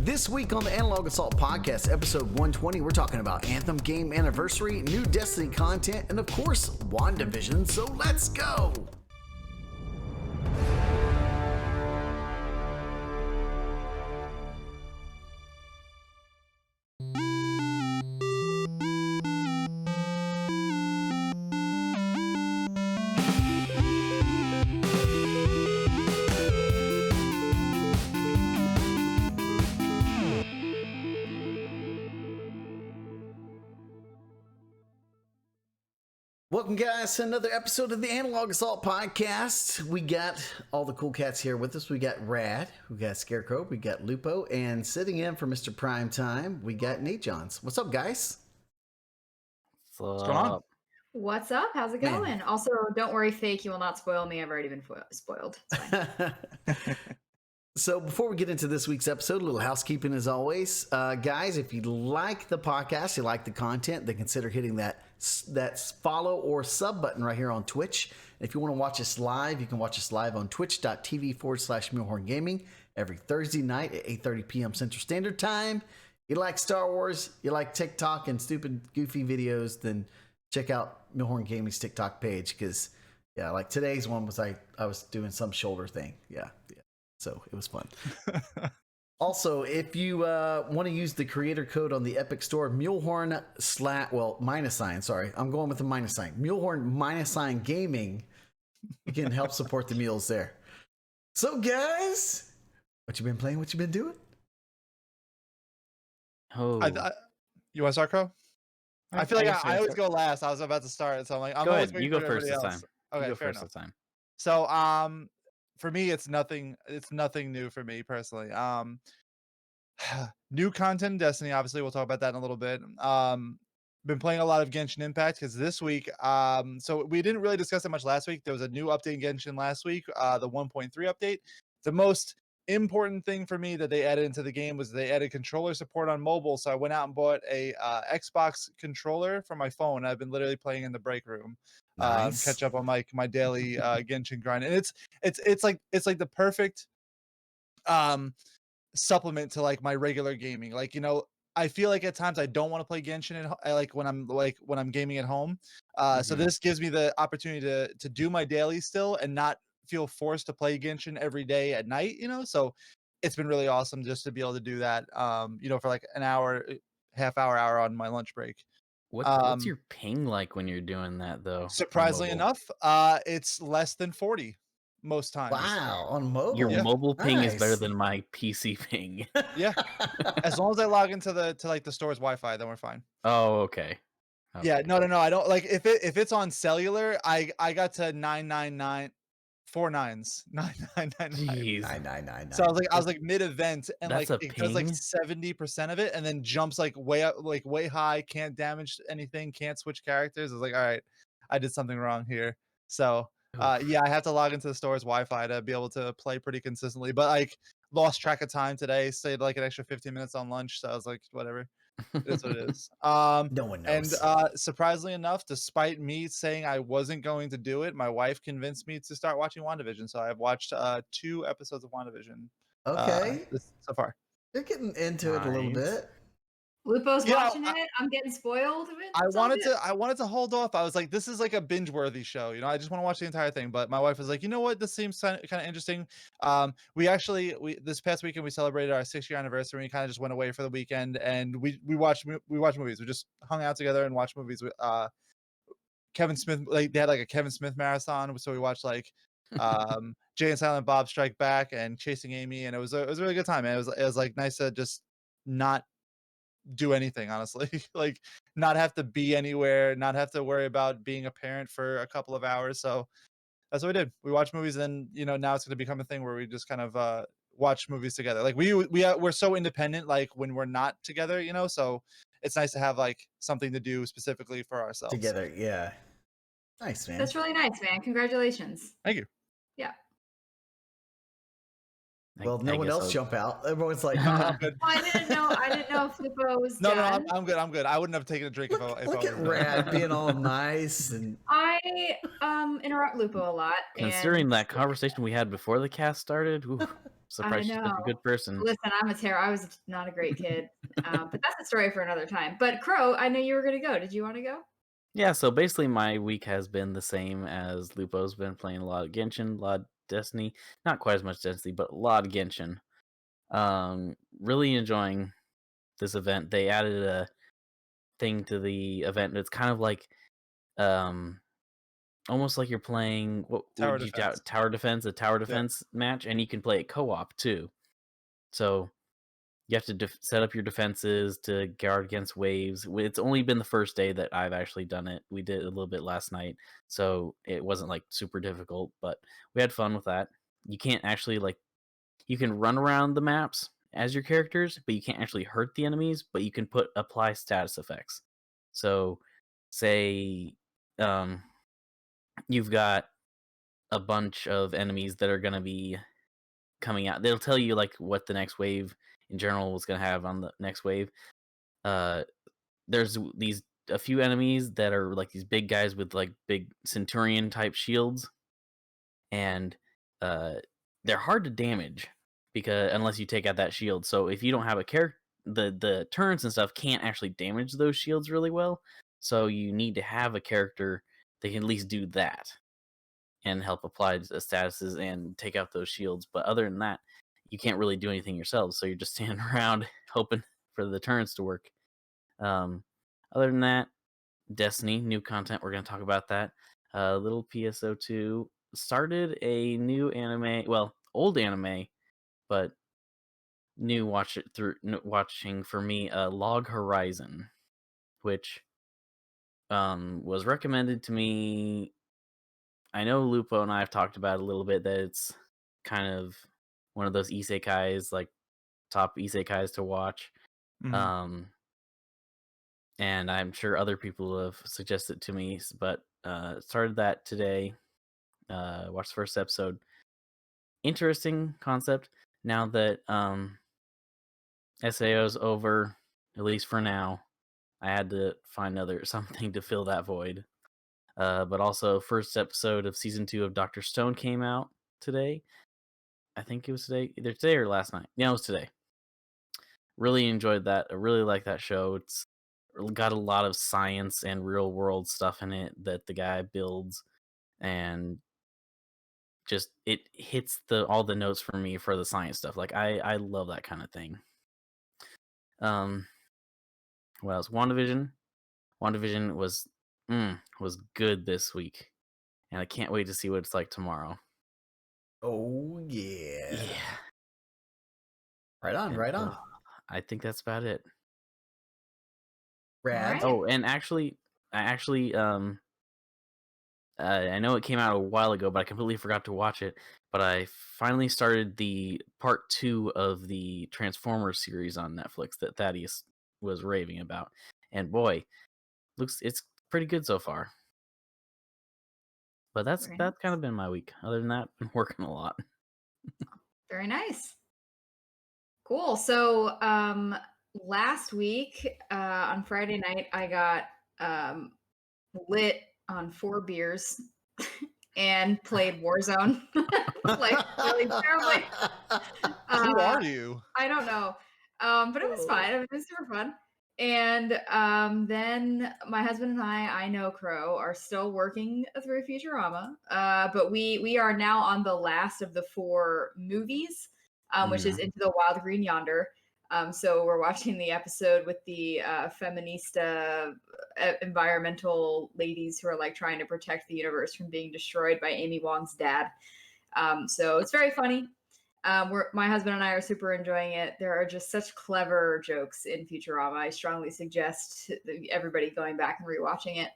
This week on the Analog Assault Podcast, episode 120, we're talking about Anthem game anniversary, new Destiny content, and of course, Wandavision. So let's go! Welcome, guys, to another episode of the Analog Assault Podcast. We got all the cool cats here with us. We got Rad, we got Scarecrow, we got Lupo, and sitting in for Mr. Primetime, we got Nate Johns. What's up, guys? What's going on? What's up? How's it going? Also, don't worry, fake. You will not spoil me. I've already been spoiled. It's fine. So before we get into this week's episode, a little housekeeping as always. Guys, if you like the podcast, you like the content, then consider hitting that follow or sub button right here on Twitch. If you want to watch us live, you can watch us live on twitch.tv/Mulehorn Gaming every Thursday night at 8:30 p.m. Central Standard Time. You like Star Wars, you like TikTok and stupid, goofy videos, then check out Mulehorn Gaming's TikTok page because, yeah, like today's one was I was doing some shoulder thing. Yeah. So it was fun. Also, if you want to use the creator code on the Epic Store, Mulehorn -sign. Sorry, I'm going with the -sign. Mulehorn -sign Gaming. You can help support the mules there. So, guys, what you been playing? What you been doing? Oh, You want to start, Crow? I feel like I always go last. I was about to start, so I'm like, go ahead. You go first this time. Okay, you go fair first enough. this time. So, for me, it's nothing new for me personally. New content in Destiny, obviously we'll talk about that in a little bit. Been playing a lot of Genshin Impact because this week, so we didn't really discuss it much last week. There was a new update in Genshin last week, the 1.3 update. The most important thing for me that they added into the game was they added controller support on mobile. So I went out and bought a Xbox controller for my phone. I've been literally playing in the break room. Nice. Catch up on my daily Genshin grind, and it's like the perfect supplement to like my regular gaming. Like, you know, I feel like at times I don't want to play Genshin when I'm gaming at home. So this gives me the opportunity to do my daily still and not feel forced to play Genshin every day at night, you know. So it's been really awesome just to be able to do that, you know, for like an hour, half hour on my lunch break. What's your ping like when you're doing that though? Surprisingly enough, it's less than 40 most times. Wow, on mobile. Your mobile ping is better Nice. than my PC ping. Yeah, as long as I log into the store's Wi-Fi, then we're fine. Oh, okay. Yeah, no, I don't like if it's on cellular. I got to 999. 4 nines, 9999. Jeez. 999. So I was like mid event, and That's like a it does like ping? 70% of it, and then jumps like way up, like way high. Can't damage anything. Can't switch characters. I was like, all right, I did something wrong here. So yeah, I have to log into the store's Wi-Fi to be able to play pretty consistently. But like lost track of time today. Stayed like an extra 15 minutes on lunch. So I was like, whatever. That's what it is. No one knows. And surprisingly enough, despite me saying I wasn't going to do it, my wife convinced me to start watching WandaVision. So I've watched 2 episodes of WandaVision. Okay. So far. You're getting into it a little Nice. bit. Lupo's You know, watching it. I'm getting spoiled. I wanted to hold off. I was like, this is like a binge worthy show, you know. I just want to watch the entire thing. But my wife was like, you know what, this seems kind of interesting. We this past weekend we celebrated our 6-year anniversary. We kind of just went away for the weekend, and we watched movies. We just hung out together and watched movies with Kevin Smith. Like they had like a Kevin Smith marathon, so we watched like Jay and Silent Bob Strike Back and Chasing Amy, and it was a really good time, man. It was like nice to just not do anything, honestly. Like not have to be anywhere, not have to worry about being a parent for a couple of hours. So that's what we did. We watched movies, and you know, now it's going to become a thing where we just kind of watch movies together. Like we're so independent, like when we're not together, you know. So it's nice to have like something to do specifically for ourselves Together, yeah. Nice, man. That's really nice, man. Congratulations. Thank you. Yeah. Well, no one else jump out. Everyone's like, I'm good. Well, I didn't know if Lupo was No, done. I'm good. I wouldn't have taken a drink look, if I look was at done. Rad being all nice and I interrupt Lupo a lot. Considering that conversation we had before the cast started, ooh. surprised she's such a good person. Listen, I was not a great kid, but that's a story for another time. But Crow, I know you were going to go. Did you want to go? Yeah, so basically my week has been the same as Lupo's. Been playing a lot of Genshin, a lot of Destiny. Not quite as much Destiny, but a lot of Genshin. Really enjoying this event. They added a thing to the event. It's kind of like almost like you're playing Tower defense. a tower defense match, and you can play it co-op too. So you have to set up your defenses to guard against waves. It's only been the first day that I've actually done it. We did it a little bit last night, so it wasn't like super difficult, but we had fun with that. You can't actually you can run around the maps as your characters, but you can't actually hurt the enemies, but you can apply status effects. So say you've got a bunch of enemies that are going to be coming out. They'll tell you like what the next wave in general was going to have on the next wave. There's a few enemies that are like these big guys with like big centurion type shields, and they're hard to damage because unless you take out that shield. So if you don't have a character, the turrets and stuff can't actually damage those shields really well. So you need to have a character that can at least do that and help apply the statuses and take out those shields. But other than that, you can't really do anything yourself. So you're just standing around hoping for the turrets to work. Other than that, Destiny, new content. We're going to talk about that. Little PSO2 started a new anime, well, old anime, but new watching for me, Log Horizon, which was recommended to me. I know Lupo and I have talked about it a little bit, that it's kind of one of those isekais, like top isekais to watch. Mhm. And I'm sure other people have suggested to me, but started that today. Watched the first episode. Interesting concept. Now that SAO's over, at least for now, I had to find something to fill that void. But also, first episode of season 2 of Dr. Stone came out today. I think it was today, either today or last night. Yeah, it was today. Really enjoyed that. I really like that show. It's got a lot of science and real world stuff in it that the guy builds, and just it hits all the notes for me for the science stuff. Like I love that kind of thing. What else? WandaVision. WandaVision was good this week, and I can't wait to see what it's like tomorrow. Oh yeah. Yeah. Right on, right on. I think that's about it. Rad. Right. Oh, and actually, I know it came out a while ago, but I completely forgot to watch it. But I finally started the part 2 of the Transformers series on Netflix that Thaddeus was raving about, and boy, it's pretty good so far. But that's kind of been my week. Other than that, been working a lot. Very nice. Cool. So last week on Friday night, I got lit on 4 beers and played Warzone. Like really terribly. Who are you? I don't know. But it was fine. It was super fun. And then my husband and I know Crow, are still working through Futurama. But we are now on the last of the 4 movies, which is Into the Wild Green Yonder. So we're watching the episode with the feminista environmental ladies who are like trying to protect the universe from being destroyed by Amy Wong's dad. So it's very funny. My husband and I are super enjoying it. There are just such clever jokes in Futurama. I strongly suggest everybody going back and rewatching it.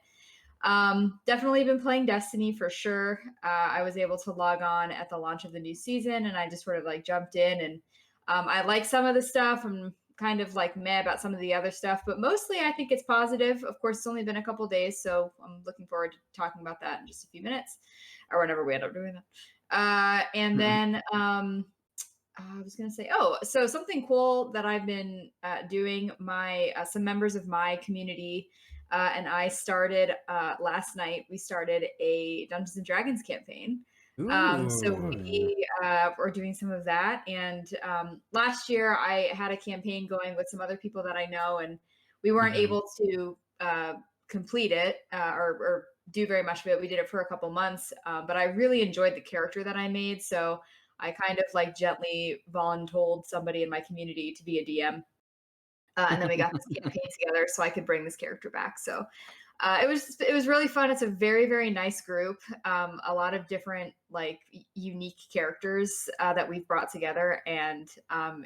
Definitely been playing Destiny for sure. I was able to log on at the launch of the new season, and I just sort of like jumped in, and I like some of the stuff. I'm kind of like meh about some of the other stuff, but mostly I think it's positive. Of course, it's only been a couple days, so I'm looking forward to talking about that in just a few minutes, or whenever we end up doing that. And then I was going to say, so something cool that I've been doing, some members of my community and I started last night. We started a Dungeons and Dragons campaign. So Ooh. we are doing some of that. And last year I had a campaign going with some other people that I know, and we weren't able to complete it or do very much of it. We did it for a couple months, but I really enjoyed the character that I made. So I kind of like gently voluntold somebody in my community to be a DM. And then we got this campaign together so I could bring this character back. So it was really fun. It's a very, very nice group. A lot of different like unique characters that we've brought together, and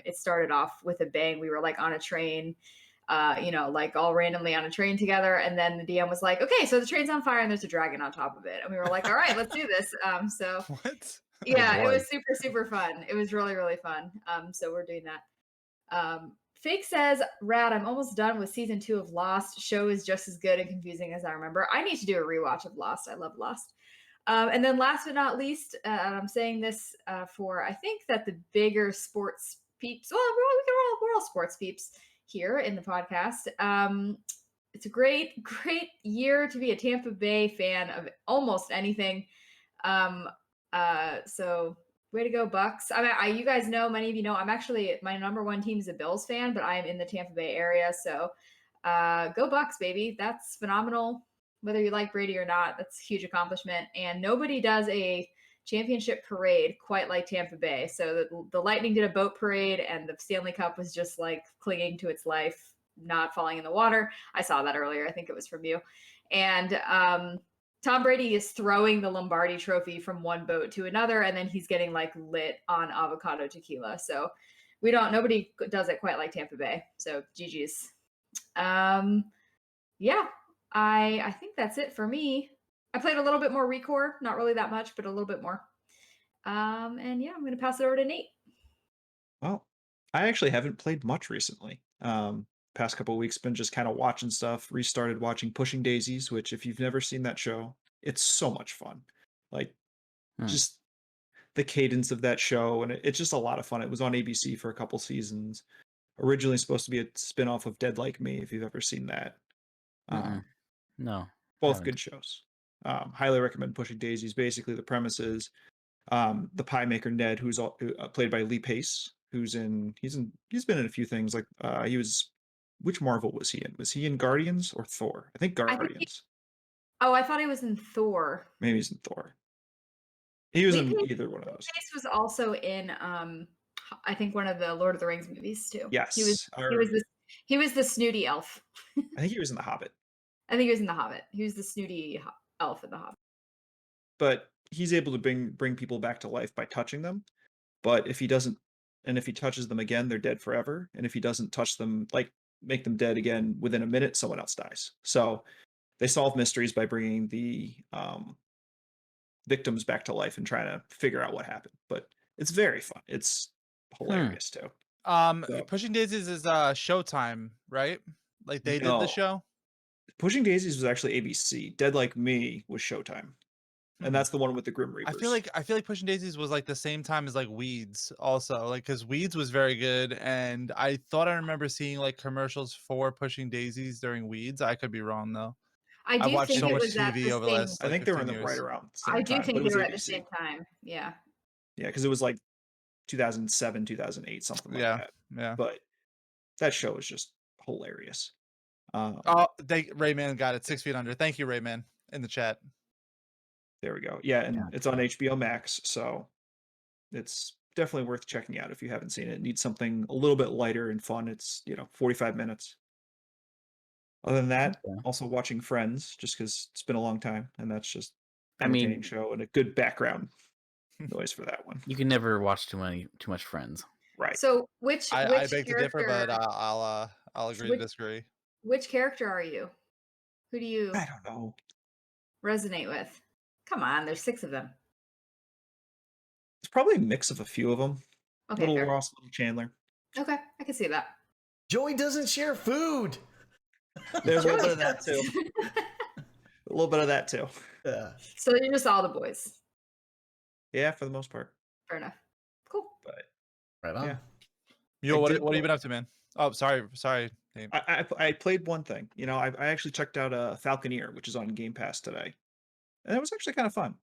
it started off with a bang. We were like on a train, like all randomly on a train together, and then the DM was like, "Okay, so the train's on fire and there's a dragon on top of it," and we were like, "All right, let's do this." So What? yeah, it boy. was super, super fun. It was really, really fun. So we're doing that. Fake says, Rad, I'm almost done with season 2 of Lost. Show is just as good and confusing as I remember. I need to do a rewatch of Lost. I love Lost. And then last but not least, and I'm saying this for, I think that the bigger sports peeps, well, we're all sports peeps here in the podcast. It's a great, great year to be a Tampa Bay fan of almost anything. So way to go, Bucks. I mean, you guys know, many of you know, I'm actually, my number one team is a Bills fan, but I'm in the Tampa Bay area. So go Bucks, baby. That's phenomenal. Whether you like Brady or not, that's a huge accomplishment. And nobody does a championship parade quite like Tampa Bay. So the Lightning did a boat parade, and the Stanley Cup was just like clinging to its life, not falling in the water. I saw that earlier. I think it was from you. And Tom Brady is throwing the Lombardi trophy from one boat to another, and then he's getting like lit on avocado tequila. So nobody does it quite like Tampa Bay. So GG's. Yeah, I think that's it for me. I played a little bit more Recore, not really that much, but a little bit more. And yeah, I'm gonna pass it over to Nate. Well, I actually haven't played much recently. Past couple of weeks been just kind of watching stuff. Restarted watching Pushing Daisies, which if you've never seen that show, it's so much fun. Like just the cadence of that show, and it's just a lot of fun. It was on ABC for a couple seasons. Originally supposed to be a spin-off of Dead Like Me, if you've ever seen that. No. Both good shows. Highly recommend Pushing Daisies. Basically, the premise is the pie maker Ned, who's played by Lee Pace, he's been in a few things. Like which Marvel was he in? Was he in Guardians or Thor? I think Guardians. I thought he was in Thor. Maybe he's in Thor. He was Lee in Pace, either one of those. Lee Pace was also in I think one of the Lord of the Rings movies too. Yes, he was the snooty elf. I think he was in The Hobbit. I think he was in The Hobbit. He was the snooty elf in The Hobbit. But he's able to bring people back to life by touching them. But if he doesn't, and if he touches them again, they're dead forever. And if he doesn't touch them, like make them dead again within a minute, someone else dies. So they solve mysteries by bringing the victims back to life and trying to figure out what happened. But it's very fun. It's hilarious too. Pushing Daisies is Showtime, right? Like they did the show. Pushing Daisies was actually ABC. Dead Like Me was Showtime. And that's the one with the Grim Reapers. I feel like Pushing Daisies was like the same time as like Weeds also, like because Weeds was very good, and I thought I remember seeing like commercials for Pushing Daisies during Weeds. I could be wrong though. I do watched think so it much was at TV the over the same. last. I Like, think they were in 15 the years. right around the same I time. do think but it they was were at the ABC. same time. Yeah. Yeah, because it was like 2007, 2008, something like that. Yeah. But that show is just hilarious. Rayman got it 6 feet under. Thank you, Rayman, in the chat. There we go. Yeah, and it's on HBO Max, so it's definitely worth checking out if you haven't seen it. Need something a little bit lighter and fun. It's 45 minutes. Other than that, also watching Friends, just because it's been a long time, and that's just entertaining show and a good background noise for that one. You can never watch too much Friends. Right. So I beg to differ, but I'll agree to disagree. Which character are you? Who do you I don't know. resonate with? Come on, there's 6 of them. It's probably a mix of a few of them. Okay, Little fair. Ross, Little Chandler. Okay, I can see that. Joey doesn't share food. There's a little bit of that too. A little bit of that too. So you're just all the boys. Yeah, for the most part. Fair enough. Cool. But Right on. yeah. Yo, what have you been up to, man? Oh, sorry. Nate. I played one thing. I actually checked out Falconeer, which is on Game Pass today, and it was actually kind of fun.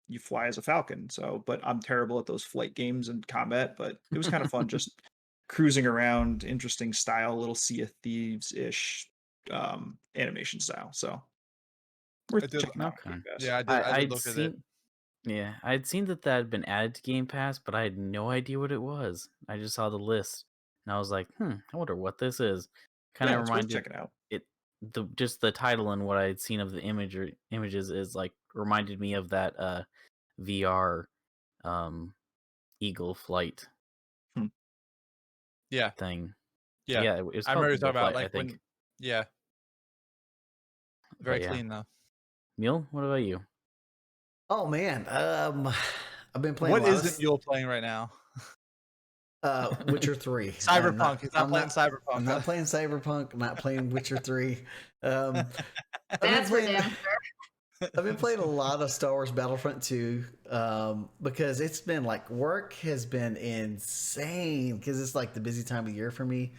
you fly as a falcon. So, but I'm terrible at those flight games and combat. But it was kind of fun just cruising around, interesting style, little Sea of Thieves ish animation style. So worth did- checking out. Okay. Game Pass. Yeah, I did I'd look at it. seen, yeah, I'd seen that had been added to Game Pass, but I had no idea what it was. I just saw the list, and I was like, I wonder what this is. Kind Yeah, of it's worth reminded checking out. just the title and what I had seen of the images is like reminded me of that VR Eagle Flight Yeah, thing. yeah. Yeah, it was I called remember you Eagle talking about Flight, I like think. when, yeah, very But yeah. clean though. Mule, what about you? Oh man, I've been playing. What a lot isn't Yule playing right now? Witcher 3. Cyberpunk. He's not playing Cyberpunk. I'm not playing Cyberpunk. I'm not playing Witcher 3. I've been That's for playing. damn sure. I've been playing a lot of Star Wars Battlefront 2 because it's been like work has been insane because it's like the busy time of year for me.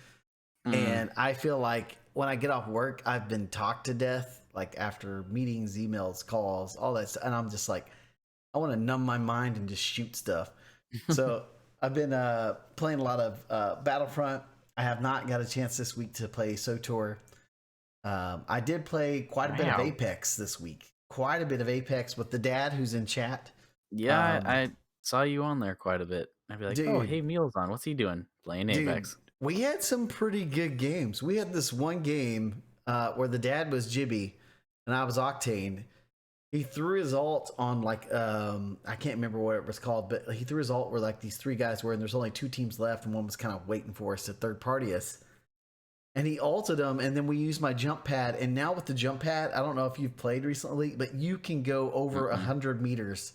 And I feel like when I get off work, I've been talked to death, like after meetings, emails, calls, all that stuff. And I'm just like, I want to numb my mind and just shoot stuff. So I've been playing a lot of Battlefront. I have not got a chance this week to play SOTOR. I did play quite a bit of Wow. Apex this week. Quite a bit of Apex with the dad who's in chat. Yeah, I saw you on there quite a bit. I'd be like, oh, Dude. hey, Mule's on. What's he doing? Playing Apex. Dude, we had some pretty good games. We had this one game where the dad was Jibby and I was Octane. He threw his ult on like I can't remember what it was called, but he threw his ult where like these three guys were, and there's only two teams left, and one was kind of waiting for us to third party us. And he ulted them, and then we used my jump pad. And now with the jump pad, I don't know if you've played recently, but you can go over 100 meters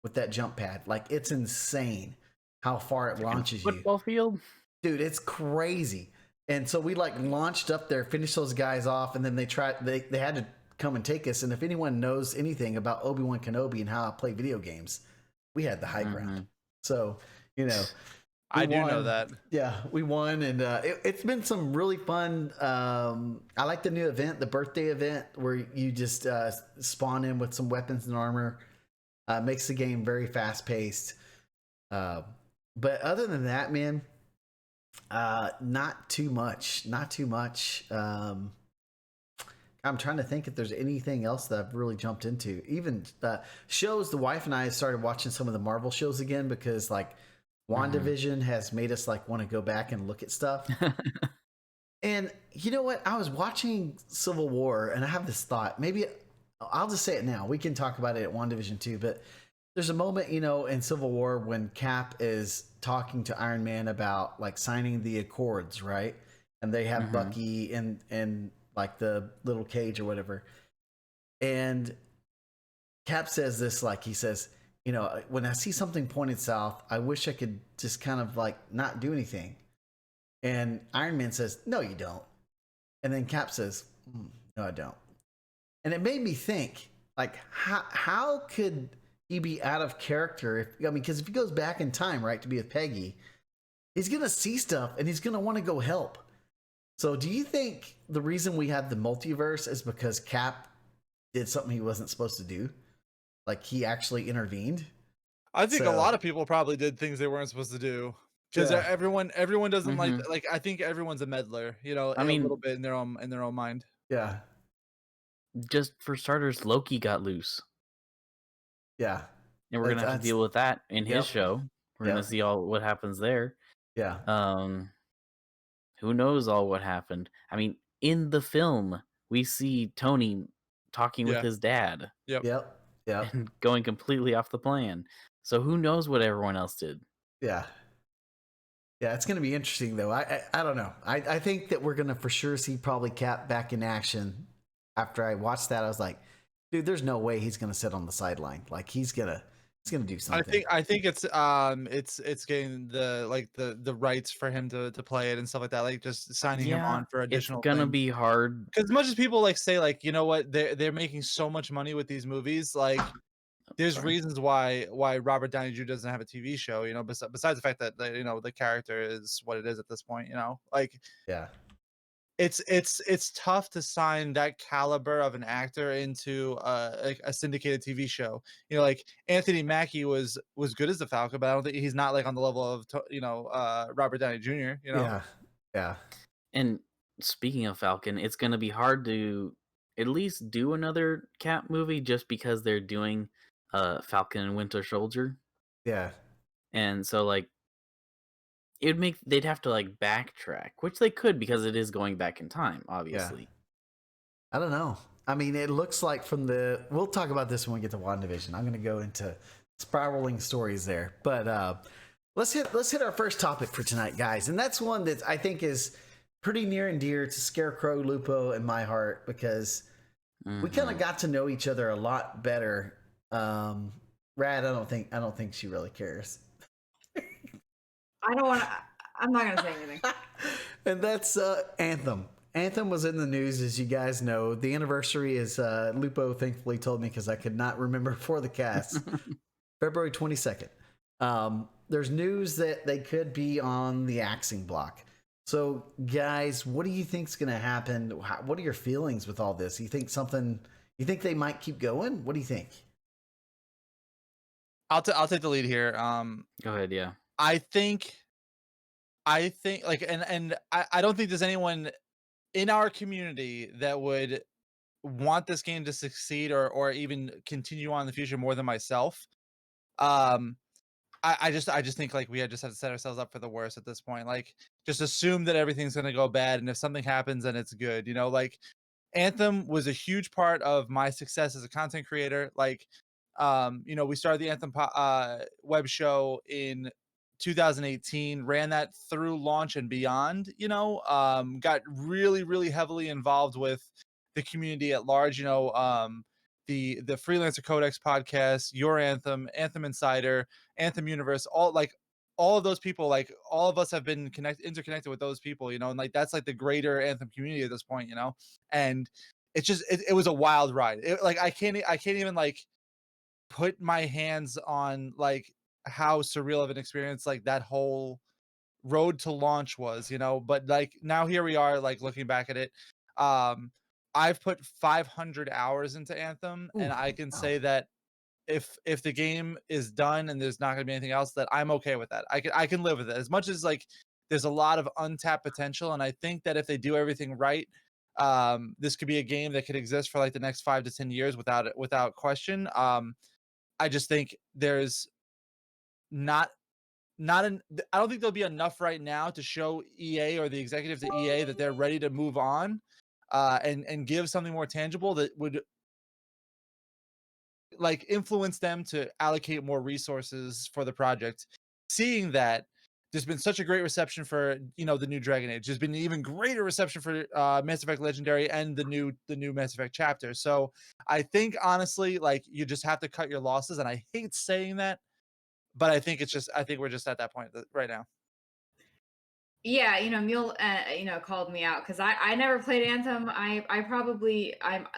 with that jump pad. Like it's insane how far it launches you. Football field? Dude, it's crazy. And so we like launched up there, finished those guys off, and then they had to come and take us. And if anyone knows anything about Obi-Wan Kenobi and how I play video games, we had the high ground. So, you know, I do know that. Yeah, we won, and it's been some really fun. I like the new event, the birthday event, where you just spawn in with some weapons and armor. Makes the game very fast paced. But other than that, man, not too much. Not too much. I'm trying to think if there's anything else that I've really jumped into. Even shows. The wife and I started watching some of the Marvel shows again because like Wandavision has made us like want to go back and look at stuff. And you know what? I was watching Civil War and I have this thought. Maybe I'll just say it now. We can talk about it at Wandavision too. But there's a moment, you know, in Civil War when Cap is talking to Iron Man about like signing the Accords, right? And they have Bucky and like the little cage or whatever. And Cap says this, like he says, you know, when I see something pointed south, I wish I could just kind of like not do anything. And Iron Man says, no, you don't. And then Cap says, no, I don't. And it made me think, like, how could he be out of character? Because if he goes back in time, right, to be with Peggy, he's going to see stuff and he's going to want to go help. So do you think the reason we have the multiverse is because Cap did something he wasn't supposed to do? Like he actually intervened? I think a lot of people probably did things they weren't supposed to do. Because everyone doesn't like I think everyone's a meddler, you know, I mean, a little bit in their own mind. Yeah. Just for starters, Loki got loose. Yeah. And we're gonna have to deal with that in his show. We're gonna see all what happens there. Yeah. Who knows all what happened? I mean, in the film, we see Tony talking with his dad. Yep. And going completely off the plan. So who knows what everyone else did? Yeah. Yeah, it's going to be interesting, though. I don't know. I think that we're going to for sure see probably Cap back in action. After I watched that, I was like, dude, there's no way he's going to sit on the sideline. Like he's gonna do something. I think it's getting the rights for him to play it and stuff like that. Like just signing him on for additional. It's gonna be hard because as much as people like say like, you know what, they're making so much money with these movies, like. There's reasons why Robert Downey Jr. doesn't have a TV show, you know, besides the fact that you know the character is what it is at this point, you know, like it's tough to sign that caliber of an actor into like a syndicated TV show. You know, like Anthony Mackie was good as the Falcon, but I don't think he's not like on the level of Robert Downey Jr. You know, Yeah. And speaking of Falcon, it's going to be hard to at least do another Cap movie just because they're doing Falcon and Winter Soldier. Yeah. And so like they'd have to like backtrack, which they could because it is going back in time, obviously. I don't know. I mean, it looks like we'll talk about this when we get to WandaVision. I'm going to go into spiraling stories there, but let's hit our first topic for tonight, guys, and that's one that I think is pretty near and dear to Scarecrow, Lupo, and my heart because we kind of got to know each other a lot better. Rad, I don't think she really cares. I don't want to. I'm not going to say anything. And that's Anthem. Anthem was in the news, as you guys know. The anniversary is Lupo thankfully told me because I could not remember for the cast. February 22nd. There's news that they could be on the axing block. So, guys, what do you think's going to happen? What are your feelings with all this? You think they might keep going? What do you think? I'll take the lead here. Go ahead, yeah. I think like and I don't think there's anyone in our community that would want this game to succeed or even continue on in the future more than myself. I just think like we just have to set ourselves up for the worst at this point. Like just assume that everything's gonna go bad, and if something happens, then it's good. You know, like Anthem was a huge part of my success as a content creator. Like, we started the Anthem web show in 2018, ran that through launch and beyond. Got really, really heavily involved with the community at large. The Freelancer Codex podcast, Your Anthem, Anthem Insider, Anthem Universe, all of those people, like all of us have been interconnected with those people, and like that's like the greater Anthem community at this point, and it's just it was a wild ride. I can't even like put my hands on like how surreal of an experience like that whole road to launch was, but like now here we are, like looking back at it. I've put 500 hours into Anthem, and I can say that if the game is done and there's not going to be anything else, that I'm okay with that. I can live with it. As much as like there's a lot of untapped potential, and I think that if they do everything right, this could be a game that could exist for like the next 5 to 10 years without question. I just think there's I don't think there'll be enough right now to show EA or the executives at EA that they're ready to move on. And give something more tangible that would like influence them to allocate more resources for the project. Seeing that there's been such a great reception for the new Dragon Age, there's been an even greater reception for Mass Effect Legendary and the new Mass Effect chapter. So I think honestly, like you just have to cut your losses, and I hate saying that, but I think we're just at that point right now. Yeah, Mule, called me out because I never played Anthem.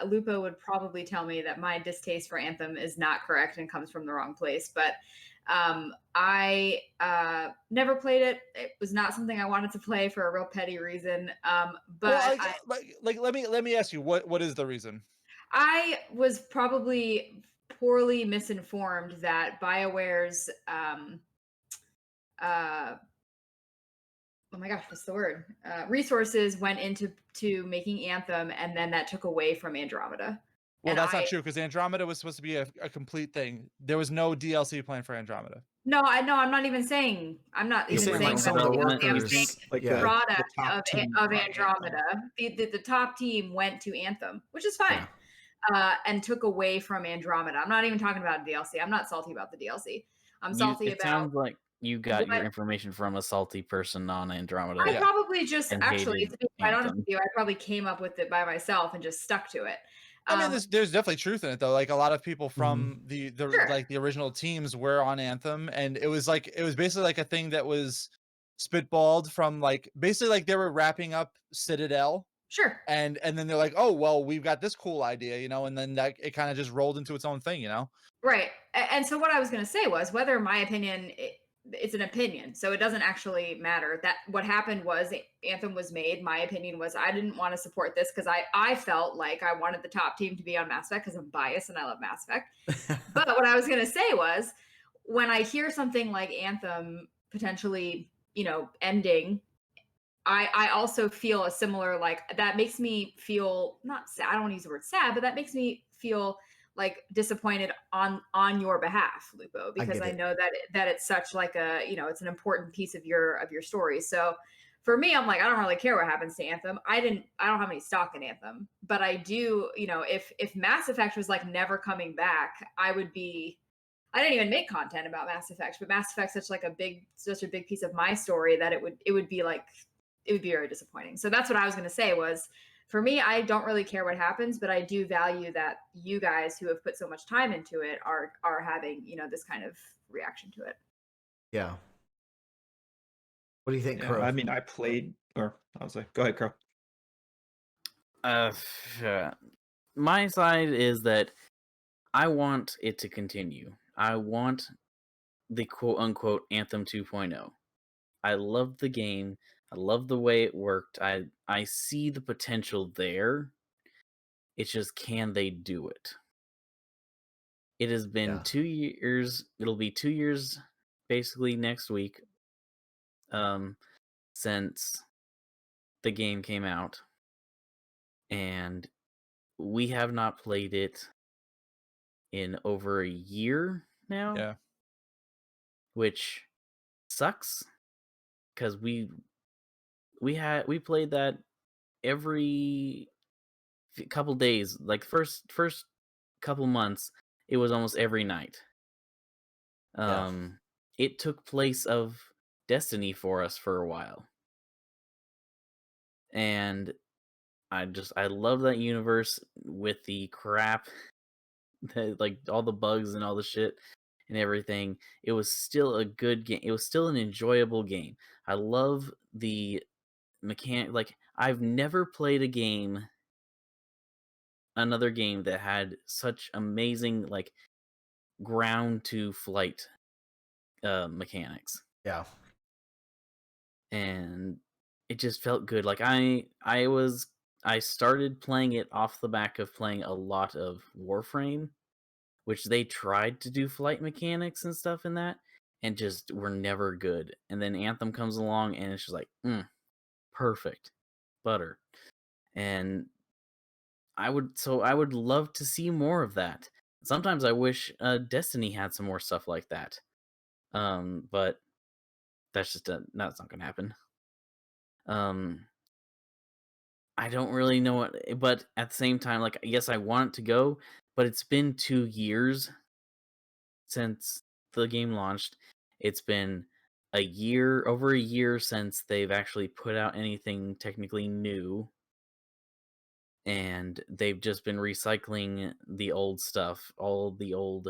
Lupo would probably tell me that my distaste for Anthem is not correct and comes from the wrong place. But I never played it. It was not something I wanted to play for a real petty reason. But let me ask you, what is the reason? I was probably poorly misinformed that BioWare's oh my gosh, what's the word? Resources went into making Anthem, and then that took away from Andromeda. Well, that's not true, because Andromeda was supposed to be a complete thing. There was no DLC plan for Andromeda. No, I'm not even saying. I'm not even saying like some of the workers, like the product of Andromeda. The top team went to Anthem, which is fine, and took away from Andromeda. I'm not even talking about DLC. I'm not salty about the DLC. I'm salty about. It sounds like you got your information from a salty person on Andromeda. I probably just actually, to be quite honest with you, I probably came up with it by myself and just stuck to it. I mean, there's definitely truth in it, though. Like a lot of people from the like the original teams were on Anthem, and it was basically like a thing that was spitballed from like basically like they were wrapping up Citadel. Sure. And then they're like, oh well, we've got this cool idea, and then that it kind of just rolled into its own thing, Right. And so what I was going to say was whether my opinion it's an opinion, so it doesn't actually matter. That what happened was Anthem was made. My opinion was I didn't want to support this because I felt like I wanted the top team to be on Mass Effect because I'm biased and I love Mass Effect. But what I was going to say was, when I hear something like Anthem potentially, ending, I also feel a similar, like, that makes me feel not sad. I don't want to use the word sad, but that makes me feel like disappointed on your behalf, Lupo, because I know that it's such like a, it's an important piece of your story. So for me, I'm like, I don't really care what happens to Anthem. I don't have any stock in Anthem, but I do, if Mass Effect was like never coming back, I didn't even make content about Mass Effect, but Mass Effect's such a big piece of my story that it would be very disappointing. So that's what I was going to say was, for me, I don't really care what happens, but I do value that you guys who have put so much time into it are having, this kind of reaction to it. Yeah. What do you think, Crow? I mean, I played, or I was like, go ahead, Crow. My side is that I want it to continue. I want the quote unquote Anthem 2.0. I love the game. I love the way it worked. I see the potential there. It's just, can they do it? It has been 2 years. It'll be 2 years basically next week since the game came out. And we have not played it in over a year now. Yeah. Which sucks, because we played that every couple days. Like first couple months, it was almost every night. It took place of Destiny for us for a while, and I love that universe with the crap, like all the bugs and all the shit and everything. It was still a good game. It was still an enjoyable game. I love the mechanic. Like, I've never played another game that had such amazing, like, ground to flight mechanics. Yeah. And it just felt good. Like, I started playing it off the back of playing a lot of Warframe, which they tried to do flight mechanics and stuff in that, and just were never good. And then Anthem comes along, and it's just like, perfect, butter. And I would love to see more of that. Sometimes I wish Destiny had some more stuff like that. But that's just that's not gonna happen. I don't really know what, but at the same time, like, yes, I want it to go, but it's been 2 years since the game launched. It's been over a year since they've actually put out anything technically new. And they've just been recycling the old stuff, all the old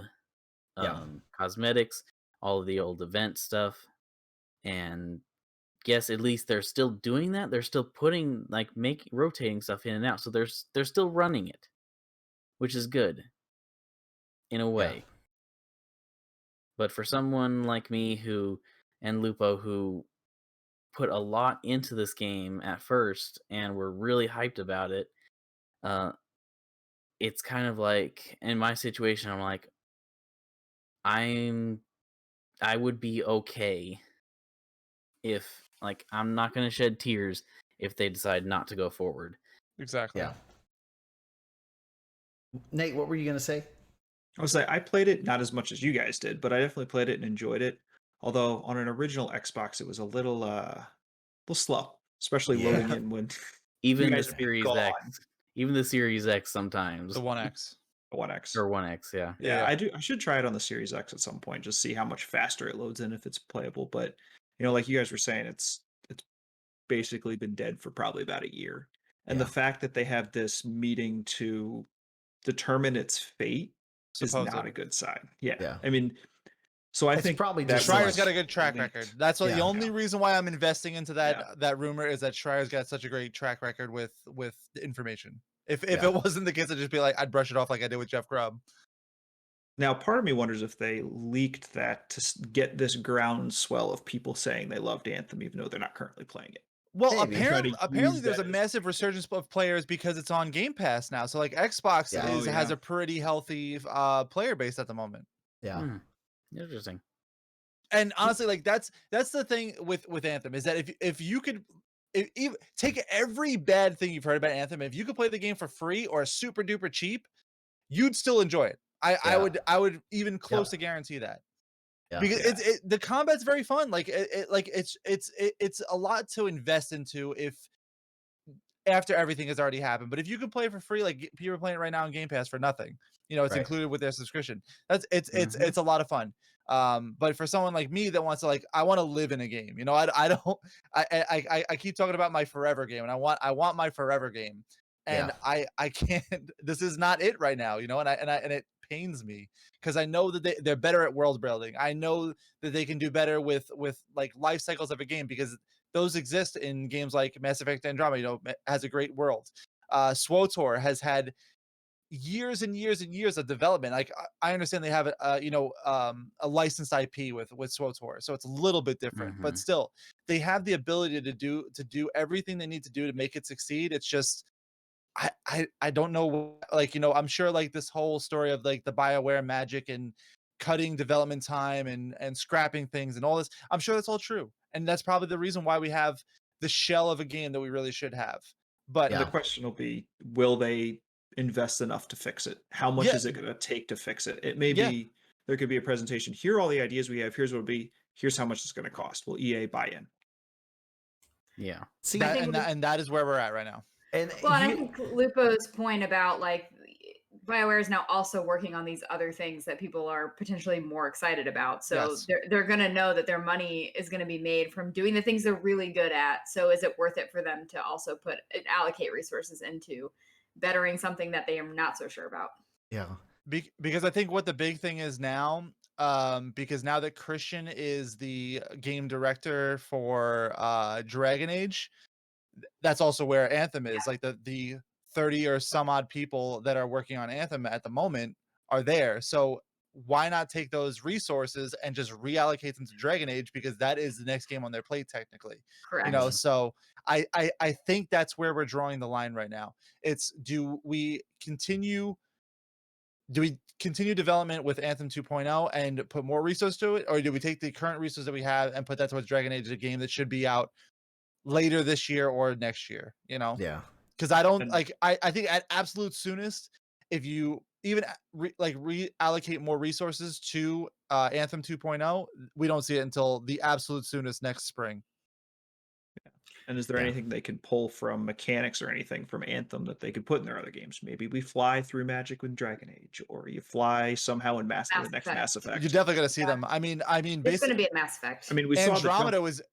cosmetics, all of the old event stuff. And yes, at least they're still doing that. They're still putting, like, rotating stuff in and out. So they're still running it, which is good in a way. Yeah. But for someone like me and Lupo, who put a lot into this game at first and were really hyped about it, it's kind of like, in my situation, I'm like, I would be okay if, like, I'm not going to shed tears if they decide not to go forward. Exactly. Yeah. Nate, what were you going to say? I was like, I played it not as much as you guys did, but I definitely played it and enjoyed it. Although on an original Xbox, it was a little slow, especially loading in when even you the guys would be Series gone. X, even the Series X sometimes. The 1X. The 1X. Or 1X, yeah. Yeah, I should try it on the Series X at some point, just see how much faster it loads in if it's playable. But like you guys were saying, it's basically been dead for probably about a year. And the fact that they have this meeting to determine its fate is not a good sign. Yeah. I mean, so I think probably that Schreier's got a good track linked. record. That's the only reason why I'm investing into that rumor, is that Schreier's got such a great track record with the information. If it wasn't the case, I'd just be like, I'd brush it off like I did with Jeff Grubb. Now, part of me wonders if they leaked that to get this groundswell of people saying they loved Anthem, even though they're not currently playing it. Well, Maybe. Try to apparently use there's a that as- massive resurgence of players because it's on Game Pass now. So like Xbox Yeah. Oh, has yeah. a pretty healthy player base at the moment. Yeah. Hmm. Interesting. And honestly, like that's the thing with Anthem is that if you could take every bad thing you've heard about Anthem, if you could play the game for free or super duper cheap, you'd still enjoy it. I Yeah. I would even close to guarantee that. Yeah. Because Yeah. the combat's very fun. Like it's a lot to invest into if after everything has already happened. But if you could play it for free, like people are playing it right now on Game Pass for nothing, you know, it's Right. included with their subscription. It's Mhm. it's a lot of fun. But for someone like me that wants to I want to live in a game, you know, I don't I keep talking about my forever game, and I want my forever game, and I can't. This is not it right now, you know, and it pains me because I know that they're better at world building. I know that they can do better with like life cycles of a game because those exist in games like Mass Effect Andromeda, you know, has a great world. SWTOR has had years and years and years of development. Like I understand they have a licensed IP with SWTOR, so it's a little bit different, but Mhm. still they have the ability to do everything they need to do to make it succeed. It's just I don't know, like, you know, I'm sure like this whole story of like the BioWare magic and cutting development time and scrapping things and all this, I'm sure that's all true. And that's probably the reason why we have the shell of a game that we really should have. But And the Yeah. question will be, will they invest enough to fix it? How much Yeah. is it going to take to fix it? It may Yeah. be, there could be a presentation. Here are all the ideas we have. Here's what it'll be. Here's how much it's going to cost. Will EA buy in? Yeah. See, that, think and that is where we're at right now. and Well, and I you- think Lupo's point about like BioWare is now also working on these other things that people are potentially more excited about. So Yes. they're going to know that their money is going to be made from doing the things they're really good at. So is it worth it for them to also allocate resources into bettering something that they are not so sure about? yeah. Because I think what the big thing is now, because now that Christian is the game director for Dragon Age, that's also where Anthem is. Like the 30 or some odd people that are working on Anthem at the moment are there. So why not take those resources and just reallocate them to Dragon Age, because that is the next game on their plate technically. Correct. You know, so I think that's where we're drawing the line right now. It's do we continue development with Anthem 2.0 and put more resources to it, or do we take the current resources that we have and put that towards Dragon Age, a game that should be out later this year or next year, you know? Yeah. Because I don't And- like I think at absolute soonest, if you even reallocate more resources to Anthem 2.0, we don't see it until the absolute soonest next spring. And is there Yeah. anything they can pull from mechanics or anything from Anthem that they could put in their other games? Maybe we fly through magic with Dragon Age, or you fly somehow in the next Effect. Mass Effect. You're definitely gonna see Yeah. them. I mean, It's going to basically, be a Mass Effect. I mean, we saw the